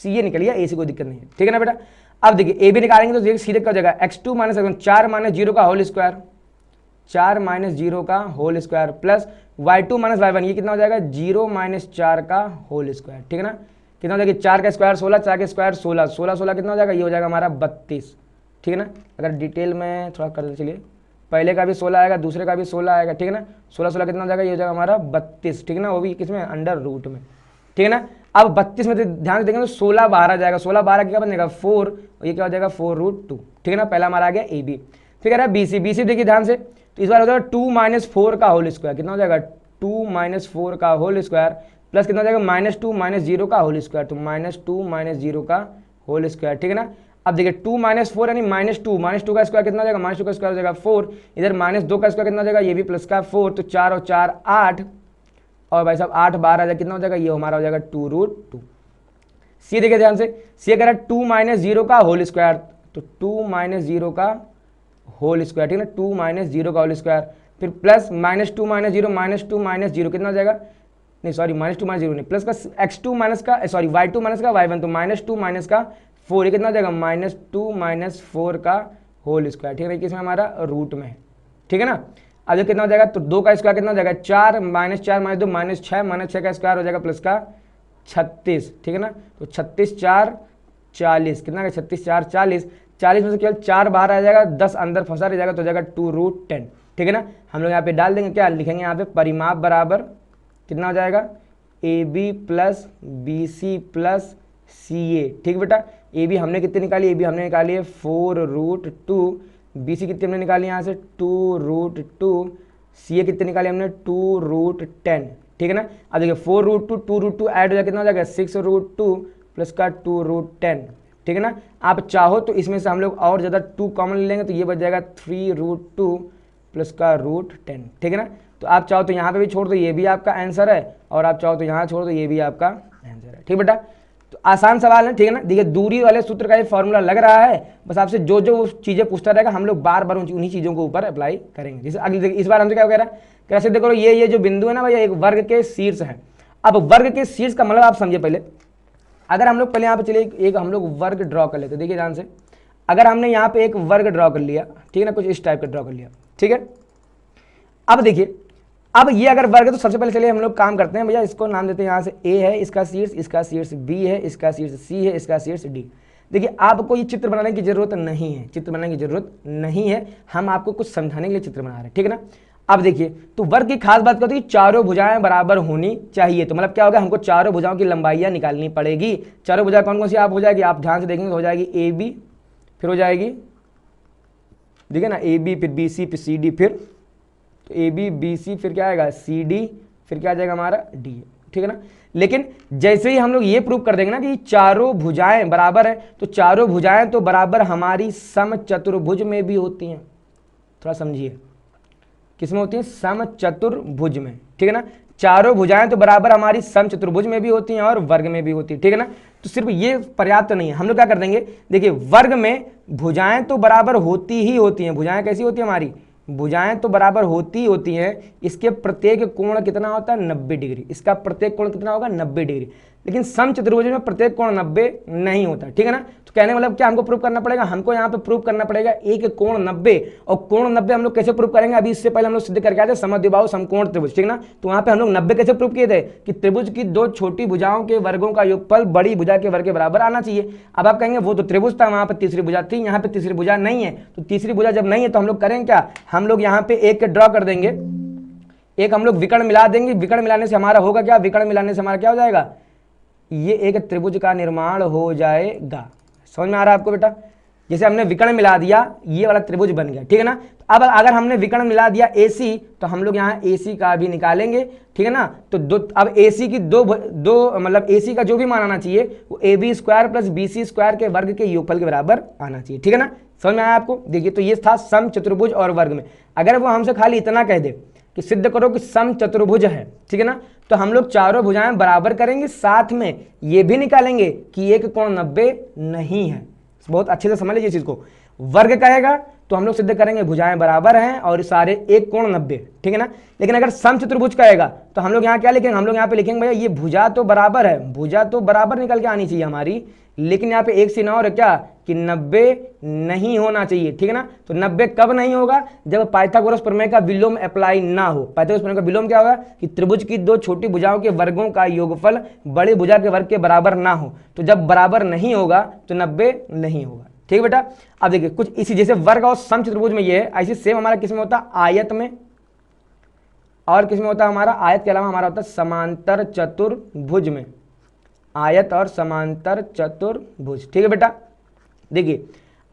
Speaker 1: ए निकलिए, ए सी कोई दिक्कत नहीं है। ठीक है ना बेटा, अब देखिए ए बी निकालेंगे तो देखिए सीधे क्या हो जाएगा x2 माइनस 4 माइनस 0 का होल स्क्वायर, 4 माइनस 0 का whole square plus y2 minus y1, ये कितना हो जाएगा 0 माइनस 4 का होल स्क्वायर। ठीक है ना, कितना हो जाएगा 4 का स्क्वायर 16, 4 का स्क्वायर 16, 16 16 कितना हो जाएगा, ये हो जाएगा हमारा 32। ठीक है ना, अगर डिटेल में थोड़ा कर दे, चलिए पहले का भी 16 आएगा, दूसरे का भी 16 आएगा। ठीक है ना, 16 16 कितना हो जाएगा, ये हो जाएगा हमारा 32। ठीक है ना, वो भी किसमें अंडर रूट में। ठीक है ना, अब 32 में ध्यान से देखेंगे तो 16 बाहर आ जाएगा, 16 बाहर क्या बनेगा 4, और ये क्या हो जाएगा 4 रूट 2। ठीक है ना, पहला हमारा आ गया ए बी। फिर कह रहा है बी सी देखिए ध्यान से, तो इस बार हो जाएगा 2 माइनस 4 का होल स्क्वायर, कितना हो जाएगा 2 माइनस 4 का होल स्क्वायर प्लस कितना हो जाएगा -2 माइनस 0 का होल स्क्वायर, तो -2 माइनस 0 का होल स्क्वायर। ठीक है ना, अब देखिए 2 माइनस 4 यानी -2 का स्क्वायर कितना हो जाएगा, -2 का स्क्वायर हो जाएगा 4, इधर -2 का स्क्वायर कितना हो जाएगा, ये भी प्लस का 4, तो 4 और 4 8, और भाई साहब 8 बाहर आ जाएगा, कितना हो जाएगा, ये हमारा हो जाएगा 2 रूट 2। सी देखिए ध्यान से, सी अगर 2 माइनस 0 का होल स्क्वायर, तो 2 माइनस 0 का होल स्क्वायर। ठीक है ना, 2 माइनस 0 का होल स्क्वायर, फिर प्लस -2 माइनस 0 -2 माइनस 0 कितना हो जाएगा, नहीं सॉरी -2 माइनस 0 नहीं, प्लस का x2 माइनस का सॉरी y2 माइनस का y1, तो -2 माइनस का 4, ये कितना हो जाएगा -2 माइनस 4 का होल स्क्वायर। ठीक है, किसमें हमारा रूट में है। ठीक है ना, अब ये कितना हो जाएगा, तो 2 का स्क्वायर कितना हो जाएगा 4 माइनस 4 माइनस 2 -6 का स्क्वायर हो जाएगा प्लस का 36। ठीक है ना, तो 36 4 40 कितना है 36 4 40, 40 में से केवल 4 बाहर आ जाएगा, 10 अंदर फंसा रह जाएगा, तो हो जाएगा 2 रूट 10। ठीक है ना, हम लोग यहाँ पे डाल देंगे, क्या लिखेंगे यहाँ पे, परिमाप बराबर कितना हो जाएगा a b plus b c plus c a. ठीक बेटा, ए बी हमने कितने निकाली, ए बी हमने निकाली है 4 रूट 2, बी सी कितने हमने निकाली यहाँ से 2 रूट 2, सी ए कितने निकाली हमने 2 रूट 10। ठीक है ना, अब देखिए 4 रूट 2 2 रूट 2 ऐड हो जाएगा, कितना हो जाएगा 6 रूट 2 प्लस का 2 रूट 10। ठीक है ना, आप चाहो तो इसमें से हम लोग और ज़्यादा 2 कॉमन ले लेंगे, तो ये बच जाएगा 3 रूट 2 प्लस का रूट 10। ठीक है ना, तो आप चाहो तो यहाँ पे भी छोड़ दो, ये भी आपका आंसर है, और आप चाहो तो यहाँ छोड़ दो, ये भी आपका आंसर है। ठीक बेटा, तो आसान सवाल है। ठीक है ना, देखिए दूरी वाले सूत्र का ये फॉर्मूला लग रहा है, बस आपसे जो जो चीज़ें पूछता रहेगा हम लोग बार बार उन्हीं चीज़ों के ऊपर अप्लाई करेंगे। जैसे अगले इस बार हमसे क्या कह रहा है, कैसे देखो ये जो बिंदु है ना भैया, एक वर्ग के शीर्ष है। अब वर्ग के शीर्ष का मतलब आप समझिए पहले, अगर हम लोग पहले यहाँ पे चलिए एक हम लोग वर्ग ड्रॉ कर लेते, देखिए ध्यान से, अगर हमने यहाँ पे एक वर्ग ड्रॉ कर लिया, ठीक है ना, कुछ इस टाइप का ड्रॉ कर लिया। ठीक है, अब देखिए, अब ये अगर वर्ग है तो सबसे पहले चलिए हम लोग काम करते हैं भैया, इसको नाम देते हैं यहाँ से ए है, इसका शीर्ष बी है, इसका शीर्ष सी है, इसका शीर्ष डी। देखिए आपको ये चित्र बनाने की जरूरत नहीं है, चित्र बनाने की जरूरत नहीं है, हम आपको कुछ समझाने के लिए चित्र बना रहे हैं। ठीक है ना, अब देखिए, तो वर्ग की खास बात क्या होती है, चारों भुजाएं बराबर होनी चाहिए। तो मतलब क्या होगा, हमको चारों भुजाओं की लंबाइयां निकालनी पड़ेगी। चारों भुजाएं कौन कौन सी आप हो जाएगी, आप ध्यान से देखेंगे तो हो जाएगी ए बी, फिर हो जाएगी, देखिए ना ए बी, फिर बी सी, फिर सी डी, फिर तो ए बी बी सी, फिर क्या आएगा सी डी, फिर क्या आ जाएगा हमारा डी। ठीक है ना, लेकिन जैसे ही हम लोग ये प्रूव कर देंगे ना कि चारों भुजाएं बराबर है, तो चारों भुजाएं तो बराबर हमारी समचतुर्भुज में भी होती हैं। थोड़ा समझिए, किसमें होती हैं? समचतुर्भुज में, ठीक है ना। चारों भुजाएं तो बराबर हमारी समचतुर्भुज में भी होती हैं और वर्ग में भी होती है, ठीक है ना। तो सिर्फ ये पर्याप्त नहीं है, हम लोग क्या कर देंगे, देखिए वर्ग में भुजाएं तो बराबर होती ही होती हैं। भुजाएं कैसी होती है हमारी? भुजाएं तो बराबर होती ही होती हैं। इसके प्रत्येक कोण कितना होता है? 90 डिग्री। इसका प्रत्येक कोण कितना होगा? 90 डिग्री। लेकिन समचतुर्भुज में प्रत्येक कोण 90 नहीं होता, ठीक है ना। तो कहने का मतलब क्या हमको प्रूव करना पड़ेगा? हमको यहाँ पे प्रूव करना पड़ेगा एक कोण 90। और कोण 90 हम लोग कैसे प्रूव करेंगे? अभी इससे पहले हम लोग सिद्ध करके आए थे समद्विबाहु समकोण त्रिभुज, ठीक ना। तो वहां पे हम लोग 90 कैसे प्रूव किए थे कि त्रिभुज की दो छोटी भुजाओं के वर्गों का योगफल बड़ी भुजा के वर्ग के बराबर आना चाहिए। अब आप कहेंगे वो तो त्रिभुज था, वहां पर तीसरी भुजा थी, यहाँ पे तीसरी भुजा नहीं है। तो तीसरी भुजा जब नहीं है तो हम लोग करेंगे क्या? हम लोग यहाँ पे एक ड्रॉ कर देंगे, एक हम लोग विकर्ण मिला देंगे। विकर्ण मिलाने से हमारा होगा क्या? विकर्ण मिलाने से हमारा क्या हो जाएगा? ये एक त्रिभुज का निर्माण हो जाएगा। समझ में आ रहा है आपको बेटा? जैसे हमने विकर्ण मिला दिया, ये वाला त्रिभुज बन गया, ठीक है ना। अब अगर हमने विकर्ण मिला दिया AC, तो हम लोग यहाँ AC का भी निकालेंगे, ठीक है ना। तो अब AC की दो मतलब AC का जो भी मान आना चाहिए वो AB square plus BC square के वर्ग के योगफल के बराबर आना चाहिए, ठीक है ना। समझ में आया आपको? देखिए, तो ये था समचतुर्भुज और वर्ग में। अगर वो हमसे खाली इतना कह दे कि सिद्ध करो कि समचतुर्भुज है, ठीक है ना, तो हम लोग चारों भुजाएं बराबर करेंगे, साथ में ये भी निकालेंगे कि एक कोण 90 नहीं है। बहुत अच्छे से समझ लीजिए इस चीज को। वर्ग कहेगा तो हम लोग सिद्ध करेंगे भुजाएं बराबर हैं और सारे एक कोण 90, ठीक है ना। लेकिन अगर समचतुर्भुज कहेगा तो हम लोग यहाँ क्या लिखेंगे? हम लोग यहाँ पे लिखेंगे भैया ये भुजा तो बराबर है, भुजा तो बराबर निकल के आनी चाहिए हमारी, लेकिन यहाँ पे एक सीन और है क्या कि 90 नहीं होना चाहिए, ठीक है ना। तो 90 कब नहीं होगा? जब पाइथागोरस प्रमेय का विलोम अप्लाई ना हो। पाइथागोरस प्रमेय का विलोम क्या होगा कि त्रिभुज की दो छोटी भुजाओं के वर्गों का योगफल बड़ी भुजा के वर्ग के बराबर ना हो। तो जब बराबर नहीं होगा तो 90 नहीं होगा, ठीक है बेटा। अब देखिए कुछ इसी जैसे वर्ग और समचतुर्भुज में ये है, ऐसे सेम हमारा किस में होता है? आयत में। और किस में होता है हमारा? आयत के अलावा हमारा होता है समांतर चतुर्भुज में। आयत और समांतर चतुर्भुज, ठीक है बेटा। देखिए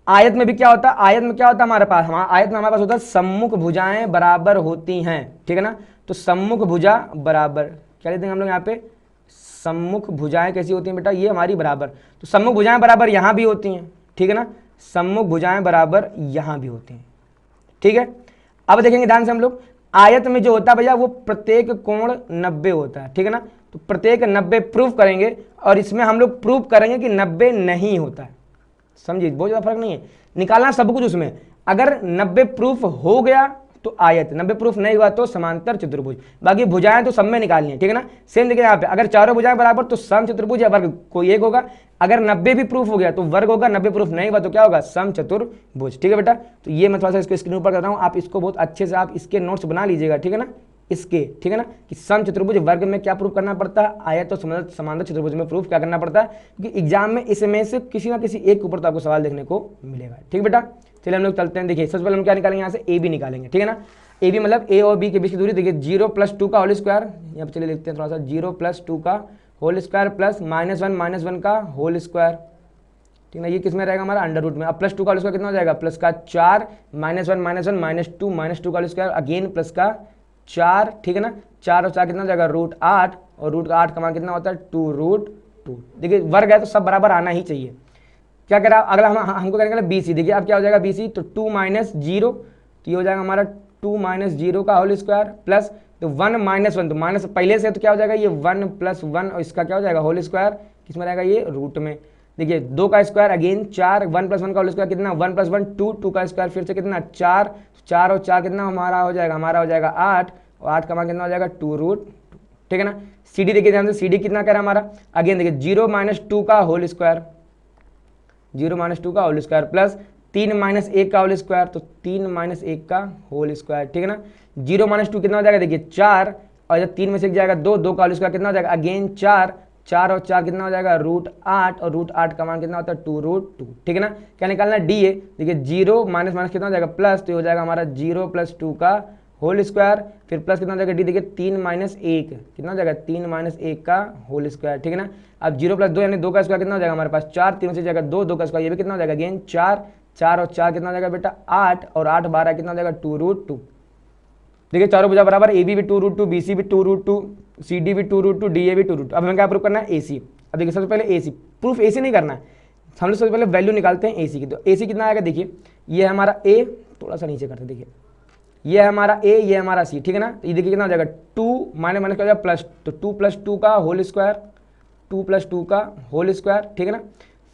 Speaker 1: आयत में भी क्या होता है? आयत में क्या होता है हमारे पास? आयत में हमारे पास होता है सम्मुख भुजाएं बराबर होती हैं, ठीक है ना। तो सम्मुख भुजा बराबर क्या लेते हैं हम लोग यहाँ पे? सम्मुख भुजाएं कैसी होती हैं बेटा? ये हमारी बराबर। तो सम्मुख भुजाएं बराबर यहाँ भी होती हैं, ठीक है ना। सम्मुख भुजाएं बराबर यहाँ भी होती हैं, ठीक है। अब देखेंगे ध्यान से हम लोग, आयत में जो होता है भैया वो प्रत्येक कोण 90 होता है, ठीक है ना। तो प्रत्येक 90 प्रूफ करेंगे और इसमें हम लोग प्रूफ करेंगे कि 90 नहीं होता है। समझिए, बहुत ज़्यादा फर्क नहीं है, निकालना सब कुछ उसमें। अगर 90 प्रूफ हो गया तो आयत, 90 प्रूफ नहीं हुआ तो समांतर चतुर्भुज। बाकी भुजाएं तो सब में निकालनी है, ठीक है ना। सेम देखिए यहाँ पे, अगर चारों भुजाएं बराबर तो समचतुर्भुज या वर्ग कोई एक होगा। अगर 90 भी प्रूफ हो गया तो वर्ग होगा, 90 प्रूफ नहीं हुआ तो क्या होगा? समचतुर्भुज, ठीक है बेटा। तो ये मैं थोड़ा सा इसको स्क्रीन पर कर रहा हूँ, आप इसको बहुत अच्छे से आप इसके नोट्स बना लीजिएगा, ठीक है ना। इसके, ठीक है ना, कि समचतुर्भुज वर्ग में क्या प्रूफ करना पड़ता है, आयत और समांतर चतुर्भुज में प्रूफ क्या करना पड़ता है, क्योंकि एग्जाम में इसमें से किसी ना किसी एक के ऊपर तो आपको सवाल देखने को मिलेगा, ठीक बेटा। चलिए हम लोग चलते हैं। देखिए सबसे पहले हम क्या निकालेंगे? यहाँ से AB निकालेंगे, ठीक है ना। AB मतलब A और B के बीच की दूरी। देखिए 0 + 2 का होल स्क्वायर, यहाँ पे चलिए लिखते हैं थोड़ा सा, 0 + 2 का होल स्क्वायर प्लस -1 का होल स्क्वायर, ठीक है ना। ये किस में रहेगा हमारा? अंडर रूट में। अब +2 का होल स्क्वायर कितना हो जाएगा? प्लस का 4 -1 -2 का होल स्क्वायर अगेन प्लस का 4, ठीक है ना। 4 और 4 कितना हो जाएगा? √8, और √8 का मान कितना होता है? 2√2। देखिए वर्ग है तो सब बराबर आना ही चाहिए। क्या करा? अगला हमको करेंगे BC। देखिए अब क्या हो जाएगा BC? तो 2 - 0, तो ये हो जाएगा हमारा 2 - 0 का होल स्क्वायर प्लस तो 1 - 1, तो माइनस पहले से, तो क्या हो जाएगा? ये 1 + 1 और इसका क्या हो जाएगा? होल स्क्वायर किसमें रहेगा? ये रूट में। देखिए 2 का स्क्वायर अगेन 4, 1 + 1 का होल स्क्वायर कितना? 1 + 1 2, 2 का स्क्वायर फिर से कितना? 4, 4 और 4 कितना हमारा हो जाएगा? हमारा हो जाएगा 8, और 8 का मान कितना हो जाएगा? 2√2, ठीक है ना। CD देखिए ध्यान से, CD कितना कह रहा है हमारा? अगेन देखिए 0 - 2 का होल स्क्वायर, 0 - 2 का होल स्क्वायर प्लस 3 - 1 का होल स्क्वायर, तो 3 - 1 का होल स्क्वायर, ठीक है ना। 0 - 2 कितना हो जाएगा? देखिए 4, और जब 3 में से एक जाएगा 2, 2 का होल स्क्वायर कितना हो जाएगा? अगेन 4, 4 और 4 कितना हो जाएगा? √8, और √8 का मान कितना होता है? 2√2, ठीक है ना। क्या निकालना है? DA। देखिए 0 - कितना हो जाएगा? प्लस, तो हो जाएगा हमारा 0 + 2 का होल स्क्वायर, फिर प्लस कितना हो जाएगा? D देखिए 3 - 1 कितना हो जाएगा? 3 - 1 का होल स्क्वायर, ठीक है ना। अब 0 + 2 यानी 2 का स्क्वायर कितना हो जाएगा हमारे पास? 4, 3 से जाएगा 2, 2 का स्क्वायर, ये भी कितना हो जाएगा? अगेन 4, 4 और 4 कितना हो जाएगा बेटा? 8, और 8 12 कितना हो जाएगा? 2√2। देखिए चारों भुजा बराबर, AB भी 2√2, BC भी 2√2, सी डी भी 2√2, डी ए भी 2√2। अब हमें क्या प्रूफ करना है, ए सी। अब देखिए सबसे पहले ए सी, प्रूफ ए सी नहीं करना है, हम लोग सबसे पहले वैल्यू निकालते हैं ए सी की। तो ए सी कितना आएगा, देखिए ये है हमारा ए, थोड़ा सा नीचे करते, देखिए ये है हमारा ए, ये हमारा सी, ठीक है ना। तो ये देखिए कितना हो जाएगा, 2 माइनस माइनस क्या हो जाएगा प्लस, तो 2 + 2 का होल स्क्वायर, 2 + 2 का होल स्क्वायर, ठीक है ना।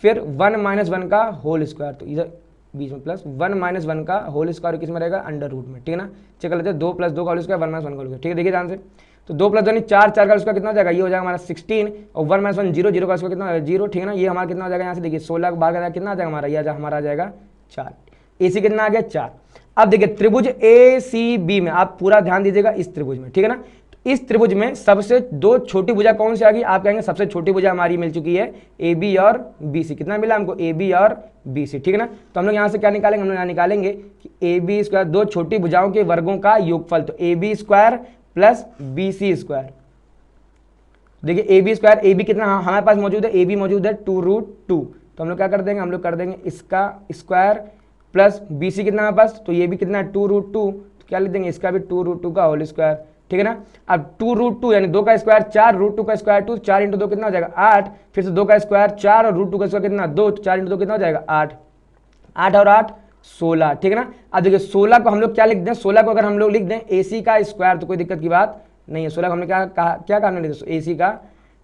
Speaker 1: फिर 1 - 1 का होल स्क्वायर, तो इधर बीच में प्लस 1 - 1 का होल स्क्वायर किस में रहेगा, अंडर रूट में, ठीक है ना। चेक कर लेते हैं, 2 + 2 का होल स्क्वायर, 1 - 1 का होल स्क्वायर, ठीक है। देखिए ध्यान से, तो 2 + 2 यानी 4, 4 का उसका कितना हो जाएगा, ये हो जाएगा हमारा 16, और 1 - 1 0, 0 का उसका कितना हो जाएगा 0, ठीक है ना। ये हमारा कितना हो जाएगा, यहाँ से देखिए 16 का भाग कितना आ जाएगा हमारा, यह हमारा आ जाएगा 4। ए सी कितना आ गया, 4। अब देखिए त्रिभुज ए सी बी में आप पूरा ध्यान दीजिएगा, इस त्रिभुज में, ठीक है ना। तो इस त्रिभुज में सबसे 2 छोटी भुजा कौन सी आ गई, आप कहेंगे सबसे छोटी भुजा हमारी मिल चुकी है ए बी और बी सी। कितना मिला हमको, ए बी और बी सी, ठीक है ना। तो हम लोग यहाँ से क्या निकालेंगे, हम लोग यहाँ निकालेंगे कि ए बी स्क्वायर 2 छोटी भुजाओं के वर्गों का योगफल, तो a b square plus b c square. देखिए a b square, a b कितना हमारे पास मौजूद है, ए बी मौजूद है 2√2, तो हम लोग क्या कर देंगे, हम लोग कर देंगे इसका स्क्वायर प्लस बी सी कितना हमारे पास, तो ये भी कितना है 2√2, तो क्या लिख देंगे, इसका भी 2√2 का होल स्क्वायर, ठीक है ना। अब 2√2 यानी 2 का स्क्वायर 4, √2 का स्क्वायर 2, 4 × 2 कितना हो जाएगा 8, फिर से 2 का स्क्वायर 4 और √2 का स्क्वायर कितना 2, तो 4 × 2 कितना हो जाएगा 8, 8 और 8 16, ठीक है ना। अब देखिए 16 को हम लोग क्या लिख दें, 16 को अगर हम लोग लिख दें ए सी का स्क्वायर तो कोई दिक्कत की बात नहीं है। 16 को हमने क्या करना लिखा ए सी का।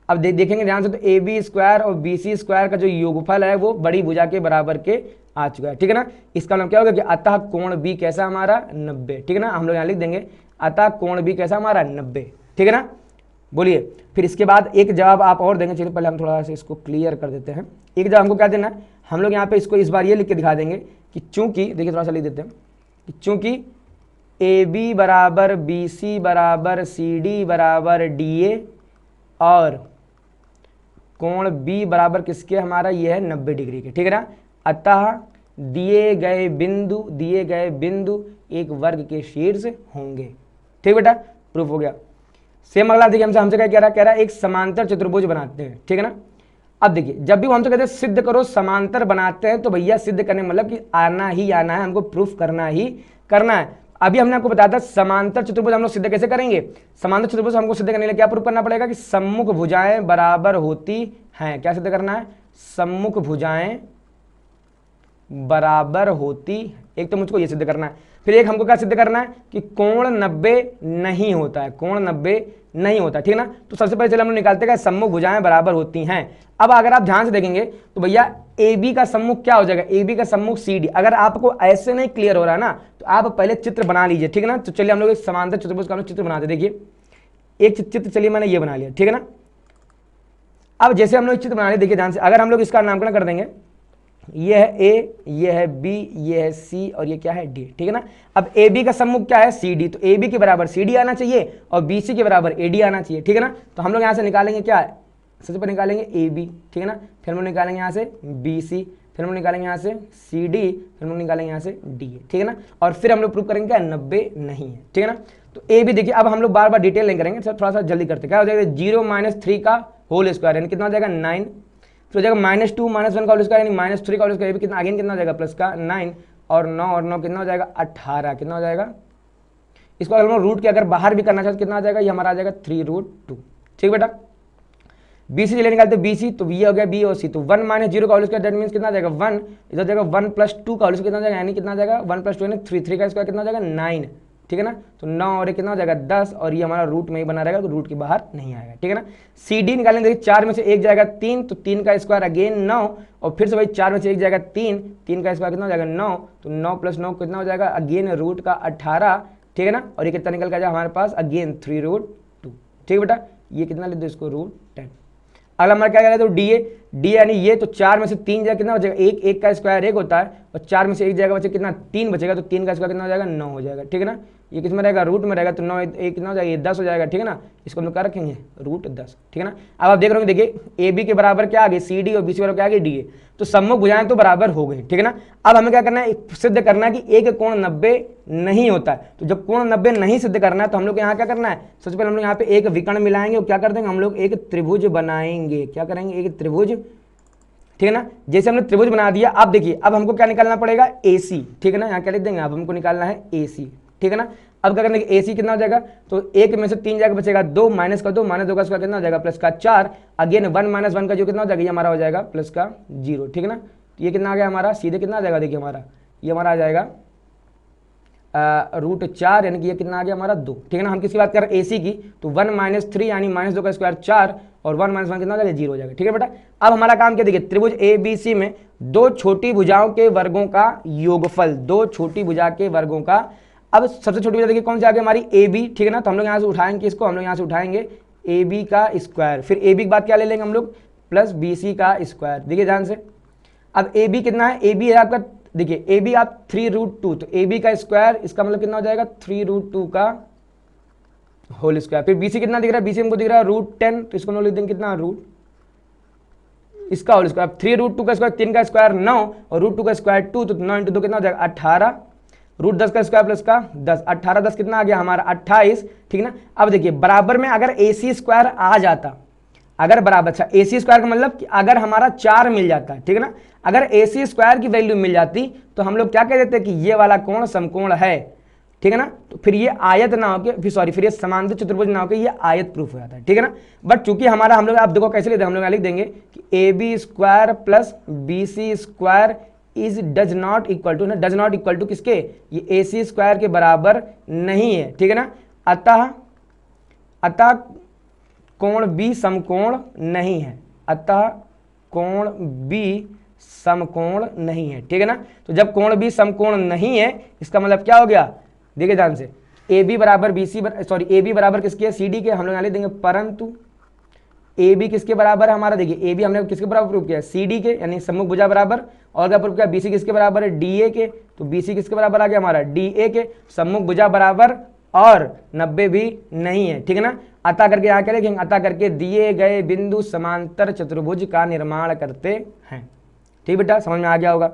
Speaker 1: अब देखेंगे ध्यान से, तो ए बी स्क्वायर और बी सी स्क्वायर का जो योगफल है वो बड़ी भुजा के बराबर के आ चुका है, ठीक है ना। इसका मतलब क्या होगा कि अतः कोण बी कैसा हमारा 90, ठीक है ना। हम लोग यहाँ लिख देंगे अतः कोण बी कैसा हमारा 90, ठीक है ना। बोलिए, फिर इसके बाद एक जवाब आप और देंगे, चलिए पहले हम थोड़ा सा इसको क्लियर कर देते हैं। एक जवाब हमको क्या देना है, हम लोग यहाँ पे इसको इस बार ये लिख के दिखा देंगे कि चूंकि, देखिए थोड़ा सा लिख देते हैं कि चूंकि ए बी बराबर बी सी बराबर सी डी बराबर डी ए और कोण बी बराबर किसके हमारा ये है 90 डिग्री के, ठीक है ना। अतः दिए गए बिंदु एक वर्ग के शीर्ष होंगे, ठीक बेटा, प्रूफ हो गया। सेम अगला देखिए हमसे क्या कह रहा है एक समांतर चतुर्भुज बनाते हैं, ठीक है ना। अब देखिए जब भी वो हमसे कहते हैं सिद्ध करो समांतर बनाते हैं, तो भैया सिद्ध करने मतलब कि आना ही आना है, हमको प्रूफ करना ही करना है। अभी हमने आपको बताया था समांतर चतुर्भुज हम लोग सिद्ध कैसे करेंगे। समांतर चतुर्भुज हमको सिद्ध करने के लिए क्या प्रूफ करना पड़ेगा कि सम्मुख भुजाएं बराबर होती हैं। क्या सिद्ध करना है, सम्मुख भुजाएं बराबर होती, एक तो मुझको ये सिद्ध करना है, फिर एक हमको क्या सिद्ध करना है कि कोण 90 नहीं होता है, कोण 90 नहीं होता, ठीक है ना। तो सबसे पहले चलो हम लोग निकालते हैं सम्मुख भुजाएं बराबर होती हैं। अब अगर आप ध्यान से देखेंगे तो भैया ए बी का सम्मुख क्या हो जाएगा, ए बी का सम्मुख सी डी। अगर आपको ऐसे नहीं क्लियर हो रहा है ना तो आप पहले चित्र बना लीजिए, ठीक है ना। तो चलिए हम लोग एक समांतर चतुर्भुज का चित्र बनाते, देखिए एक चित्र, चलिए मैंने ये बना लिया, ठीक है ना। अब जैसे हम लोग चित्र बना लिया, देखिए ध्यान से, अगर हम लोग इसका नामकरण कर देंगे, ये है ए, ये है बी, ये है सी और ये क्या है डी, ठीक है ना। अब ए बी का सम्मुख क्या है सी डी, तो ए बी के बराबर सी डी आना चाहिए और बी सी के बराबर ए डी आना चाहिए, ठीक है ना। तो हम लोग यहाँ से निकालेंगे क्या है, सबसे पहले निकालेंगे ए बी, ठीक है ना। फिर हम लोग निकालेंगे यहाँ से बी सी, फिर हम लोग निकालेंगे यहाँ से सी डी, फिर हम लोग निकालेंगे यहाँ से डी, ठीक है ना। और फिर हम लोग प्रूव करेंगे क्या 90 नहीं है, ठीक है ना। तो ए बी देखिए, अब हम लोग बार बार डिटेल नहीं करेंगे, थोड़ा सा जल्दी करते, क्या हो जाएगा 0 - 3 का होल स्क्वायर यानी कितना हो जाएगा 9, फिर हो जाएगा -2 - 1 का होल स्क्वायर यानी -3 का होल स्क्वायर, कितना अगेन कितना हो जाएगा प्लस का 9 और 9 कितना हो जाएगा 18, कितना हो जाएगा। इसको अगर हम रूट के अगर बाहर भी करना चाहते कितना आ जाएगा, ये हमारा आ जाएगा 3√2, ठीक बेटा। बी सी चलिए निकालते बी सी, तो ये हो गया बी और सी, तो 1 - 0 का होल स्क्वायर दैट मींस कितना आ जाएगा 1, इधर जाएगा 1 + 2 का होल स्क्वायर कितना आ जाएगा यानी कितना आ जाएगा 1 + 2 यानी 3, 3 का स्क्वायर कितना आ जाएगा 9, ठीक है ना। तो 9 और कितना हो जाएगा 10 और ये हमारा रूट में ही बना रहेगा, तो रूट के बाहर नहीं आएगा, ठीक है ना। सी डी निकालेंगे, देखिए 4 में से 1 जाएगा 3, तो 3 का स्क्वायर अगेन 9 और फिर से भाई 4 में से 1 जाएगा 3, 3 का स्क्वायर कितना हो जाएगा 9, तो 9 + 9 कितना हो जाएगा अगेन रूट का 18, ठीक है ना। और ये कितना निकल कर जाएगा हमारे पास अगेन 3√2, ठीक है बेटा। ये कितना ले दो इसको √10। अगला हमारा क्या कह रहा है, तो डी यानी ये, तो 4 में से 3 जाएगा कितना हो जाएगा 1, 1 का स्क्वायर 1 होता है और 4 में से 1 जाएगा बचे कितना 3 बचेगा, तो 3 का स्क्वायर कितना हो जाएगा 9 हो जाएगा, ठीक है ना। ये किस में रहेगा रूट में रहेगा, तो 9 1 कितना हो जाएगा ये 10 हो जाएगा, ठीक है ना। इसको हम लोग क्या रखेंगे √10, ठीक है ना। अब आप देख रहे होंगे, देखिए ए बी के बराबर क्या आ गए सी डी और बी सी बराबर क्या आ गए डी ए, तो सम्मुख भुजाएं तो बराबर हो गई, ठीक है ना। अब हमें क्या करना है सिद्ध करना है कि एक कोण 90 नहीं होता है। तो जब कोण 90 नहीं सिद्ध करना है तो हम लोग यहाँ क्या करना है, सबसे पहले हम लोग यहाँ पे एक विकर्ण मिलाएंगे और क्या कर देंगे हम लोग एक त्रिभुज बनाएंगे, क्या करेंगे एक त्रिभुज, ठीक है ना। जैसे हमने त्रिभुज बना दिया, अब देखिए अब हमको क्या निकालना पड़ेगा AC, ठीक है ना। यहाँ क्या लिख देंगे, अब हमको निकालना है AC, ठीक है ना। अब क्या करने के AC कितना हो जाएगा, तो एक में से 3 जाएगा, बचेगा 2, माइनस का 2, माइनस 2 का स्क्वायर कितना हो जाएगा प्लस का 4, अगेन 1 माइनस 1 का जो कितना हो जाएगा ये हमारा हो जाएगा प्लस का 0, ठीक है ना। तो ये कितना आ गया हमारा, सीधे कितना आ जाएगा, देखिए हमारा ये हमारा आ जाएगा √4, यानी कि ये कितना आ गया हमारा 2, ठीक है ना। हम किसकी बात कर रहे हैं, AC की, तो 1 माइनस 3 यानी माइनस 2 का स्क्वायर 4 और 1 माइनस 1 कितना हो जाएगा 0 हो जाएगा, ठीक है बेटा। अब हमारा काम क्या, देखिए त्रिभुज ABC में दो छोटी भुजाओं के वर्गों का योगफल, दो छोटी भुजा के वर्गों का। अब सबसे छोटी भुजा देखिए कौन सी आ गई हमारी AB, ठीक है ना। तो हम लोग यहाँ से उठाएंगे इसको, हम लोग यहाँ से उठाएंगे AB का स्क्वायर, फिर AB की बात क्या ले लेंगे हम लोग, प्लस BC का स्क्वायर। देखिए ध्यान से, अब AB कितना है, AB है आपका, देखिए AB आप 3√2, तो AB का स्क्वायर, इसका मतलब कितना हो जाएगा 3√2 का होल स्क्वायर। फिर BC कितना दिख रहा है, BC हमको दिख रहा है √10, तो इसको लिख देंगे कितना, रूट इसका होल स्क्वायर। 3√2 का स्क्वायर 3 का स्क्वायर 9 और √2 का स्क्वायर 2, तो 9 × 2 कितना हो जाएगा 18, √10 का स्क्वायर प्लस का 10, 18 10 कितना आ गया हमारा 28, ठीक है ना। अब देखिए बराबर में अगर AC स्क्वायर आ जाता, अगर बराबर, अच्छा AC स्क्वायर का मतलब कि अगर हमारा 4 मिल जाता, ठीक है ना, अगर AC स्क्वायर की वैल्यू मिल जाती तो हम लोग क्या कह देते कि ये वाला कोण समकोण है, ठीक है ना। तो फिर ये आयत ना होके, फिर सॉरी, फिर ये समांतर चतुर्भुज ना होके ये आयत प्रूफ हो जाता है, ठीक है ना। बट चूंकि हमारा, हम लोग आप देखो कैसे लेते हैं, हम लोग लिख देंगे कि AB square plus BC square is does not equal to ना, डज नॉट इक्वल टू किसके, ये AC स्क्वायर के बराबर नहीं है, ठीक है ना। अतः कोण B समकोण नहीं है, अतः कोण B समकोण नहीं है, ठीक है ना। तो जब कोण B समकोण नहीं है, इसका मतलब क्या हो गया, देखिए ध्यान से, AB बराबर BC सॉरी AB बराबर किसके है, CD के। हम लोग यहाँ लिख देंगे परंतु AB किसके बराबर है हमारा, देखिए AB हमने किसके बराबर प्रूव किया है, CD के, यानी सम्मुख भुजा बराबर। और क्या प्रूव किया, BC किसके बराबर है, DA के, तो BC किसके बराबर आ गया हमारा DA के, सम्मुख भुजा बराबर और 90 भी नहीं है, ठीक है ना। अतः करके यहाँ क्या लिखेंगे, अतः करके दिए गए बिंदु समांतर चतुर्भुज का निर्माण करते हैं, ठीक बेटा, समझ में आ गया होगा।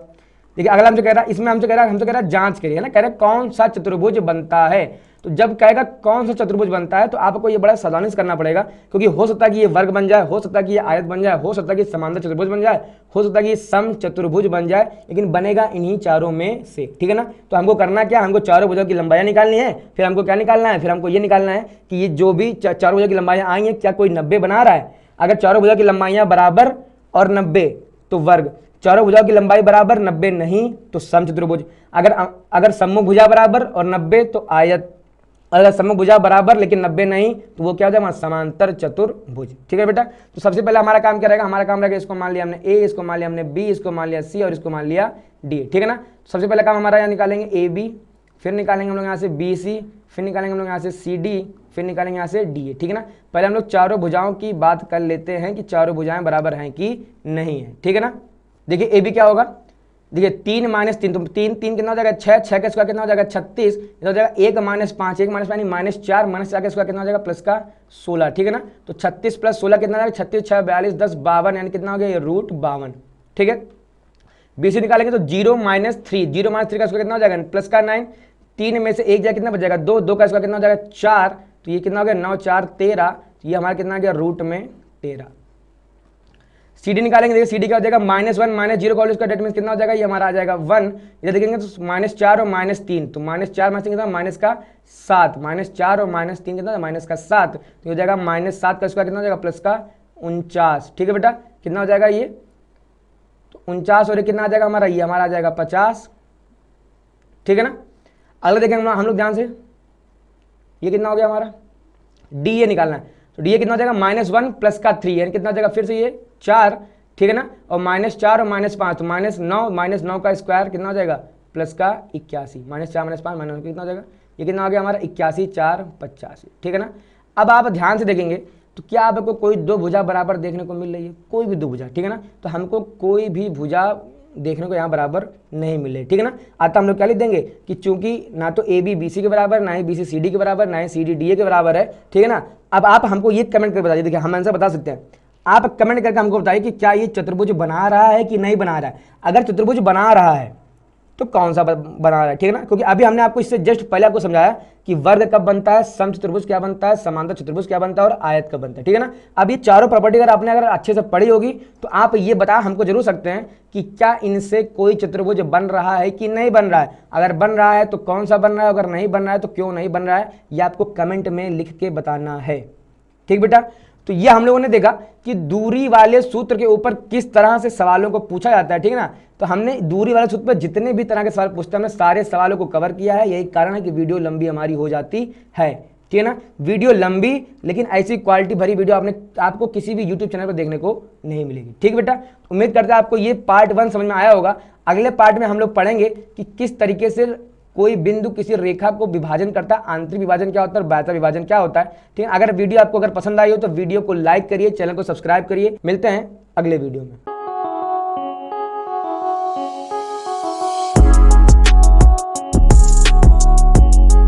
Speaker 1: देखिए अगला हमसे कह रहा है, इसमें हमसे कह रहा है जांच करिए ना, कह रहा है कौन सा चतुर्भुज बनता है। तो जब कहेगा कौन सा चतुर्भुज बनता है, तो आपको ये बड़ा सावधानी से करना पड़ेगा, क्योंकि हो सकता है कि ये वर्ग बन जाए, हो सकता है कि ये आयत बन जाए, हो सकता है कि समांतर चतुर्भुज बन जाए, हो सकता है कि सम चतुर्भुज बन जाए, लेकिन बनेगा इन्हीं चारों में से, ठीक है ना। तो हमको करना क्या, हमको चारों भुजों की लंबाइयाँ निकालनी है, फिर हमको क्या निकालना है, फिर हमको ये निकालना है कि ये जो भी चारों भुजों की लंबाइयाँ आई हैं, क्या कोई 90 बना रहा है। अगर चारों भुजों की लंबाइयाँ बराबर और 90 तो वर्ग, चारों भुजाओं की लंबाई बराबर 90 नहीं तो सम चतुर्भुज। अगर सम्मुख भुजा बराबर और 90 तो आयत, अगर सम्मुख भुजा बराबर लेकिन 90 नहीं तो वो क्या हो जाएगा, समांतर चतुर्भुज, ठीक है बेटा। तो सबसे पहले हमारा काम क्या रहेगा, हमारा काम रहेगा, इसको मान लिया हमने A, इसको मान लिया हमने B, इसको मान लिया C और इसको मान लिया D, ठीक है ना। सबसे पहले काम हमारा यहाँ निकालेंगे AB, फिर निकालेंगे हम लोग यहाँ से BC, फिर निकालेंगे हम लोग यहाँ से CD, फिर निकालेंगे यहाँ से DA, ठीक है ना। पहले हम लोग चारों भुजाओं की बात कर लेते हैं कि चारों भुजाएं बराबर हैं कि नहीं है, ठीक है ना। देखिए AB क्या होगा, देखिए 3 माइनस 3, तो 3 3 कितना हो जाएगा 6, 6 का स्क्वायर कितना हो जाएगा 36, इधर हो जाएगा 1 माइनस 5, 1 माइनस 5 -4, -4 का स्क्वायर कितना हो जाएगा प्लस का 16, ठीक है ना। तो 36 प्लस 16 कितना हो जाएगा, 36 6 42 10 52, यानी कितना हो गया ये √52, ठीक है। BC निकालेंगे तो 0 माइनस 3, 0 माइनस 3 का स्क्वायर कितना हो जाएगा प्लस का 9, 3 में से 1 जाएगा कितना बचेगा 2, 2 का स्क्वायर कितना हो जाएगा 4, तो ये कितना हो गया 9 4 13, तो ये हमारा कितना आ गया √13। CD निकालेंगे, देखिए CD क्या हो जाएगा -1 -0 का होल स्क्वायर, डेट मींस कितना हो जाएगा ये हमारा आ जाएगा 1। इधर देखेंगे तो -4 और -3, तो -4 -3 कितना माइनस का 7, -4 और -3 कितना माइनस का 7, तो हो जाएगा -7 का स्क्वायर कितना हो जाएगा प्लस का 49, ठीक है बेटा। कितना हो जाएगा ये, तो 49 और ये कितना आ जाएगा हमारा, ये हमारा आ जाएगा 50, ठीक है ना। अगला देखेंगे हम लोग ध्यान से, ये कितना हो गया हमारा DA निकालना है, तो DA कितना हो जाएगा -1 प्लस का 3, यानी कितना हो जाएगा फिर से ये 4, ठीक है ना। और -4 और -5 तो -9 का स्क्वायर कितना हो जाएगा प्लस का 81, -4 -5 -9 कितना हो जाएगा, ये कितना हो गया हमारा 81 4 85, ठीक है ना। अब आप ध्यान से देखेंगे तो क्या आपको कोई दो भुजा बराबर देखने को मिल रही है, कोई भी दो भुजा, ठीक है ना। तो हमको कोई भी भुजा देखने को यहाँ बराबर नहीं मिले, ठीक है ना। आता हम लोग क्या लिख देंगे कि चूंकि ना तो AB BC के बराबर, ना ही BC CD के बराबर, ना ही CD DA के बराबर है, ठीक है ना। अब आप हमको ये कमेंट करके बताइए, देखिए हम आंसर बता सकते हैं, आप कमेंट करके हमको बताइए कि क्या ये चतुर्भुज बना रहा है कि नहीं बना रहा है। अगर चतुर्भुज बना रहा है तो कौन सा बना रहा है, ठीक है ना। क्योंकि अभी हमने आपको इससे जस्ट पहले आपको समझाया कि वर्ग कब बनता है, समचतुर्भुज क्या बनता है, समांतर चतुर्भुज क्या बनता है और आयत कब बनता है, ठीक है ना। अब ये चारों प्रॉपर्टी अगर आपने अच्छे से पढ़ी होगी तो आप ये बता हमको जरूर सकते हैं कि क्या इनसे कोई चतुर्भुज बन रहा है कि नहीं बन रहा है। अगर बन रहा है तो कौन सा बन रहा है, अगर नहीं बन रहा है तो क्यों नहीं बन रहा है, ये आपको कमेंट में लिख के बताना है, ठीक बेटा। तो ये हम लोगों ने देखा कि दूरी वाले सूत्र के ऊपर किस तरह से सवालों को पूछा जाता है, ठीक है ना। तो हमने दूरी वाले सूत्र पर जितने भी तरह के सवाल पूछते हैं हमने सारे सवालों को कवर किया है। यही कारण है कि वीडियो लंबी हमारी हो जाती है, ठीक है ना। वीडियो लंबी लेकिन ऐसी क्वालिटी भरी वीडियो आपको किसी भी यूट्यूब चैनल पर देखने को नहीं मिलेगी, ठीक बेटा। उम्मीद करते हैं आपको ये पार्ट 1 समझ में आया होगा। अगले पार्ट में हम लोग पढ़ेंगे कि किस तरीके से कोई बिंदु किसी रेखा को विभाजन करता है, आंतरिक विभाजन क्या होता है और बाह्य विभाजन क्या होता है, ठीक है। अगर वीडियो आपको पसंद आई हो तो वीडियो को लाइक करिए, चैनल को सब्सक्राइब करिए। मिलते हैं अगले वीडियो में।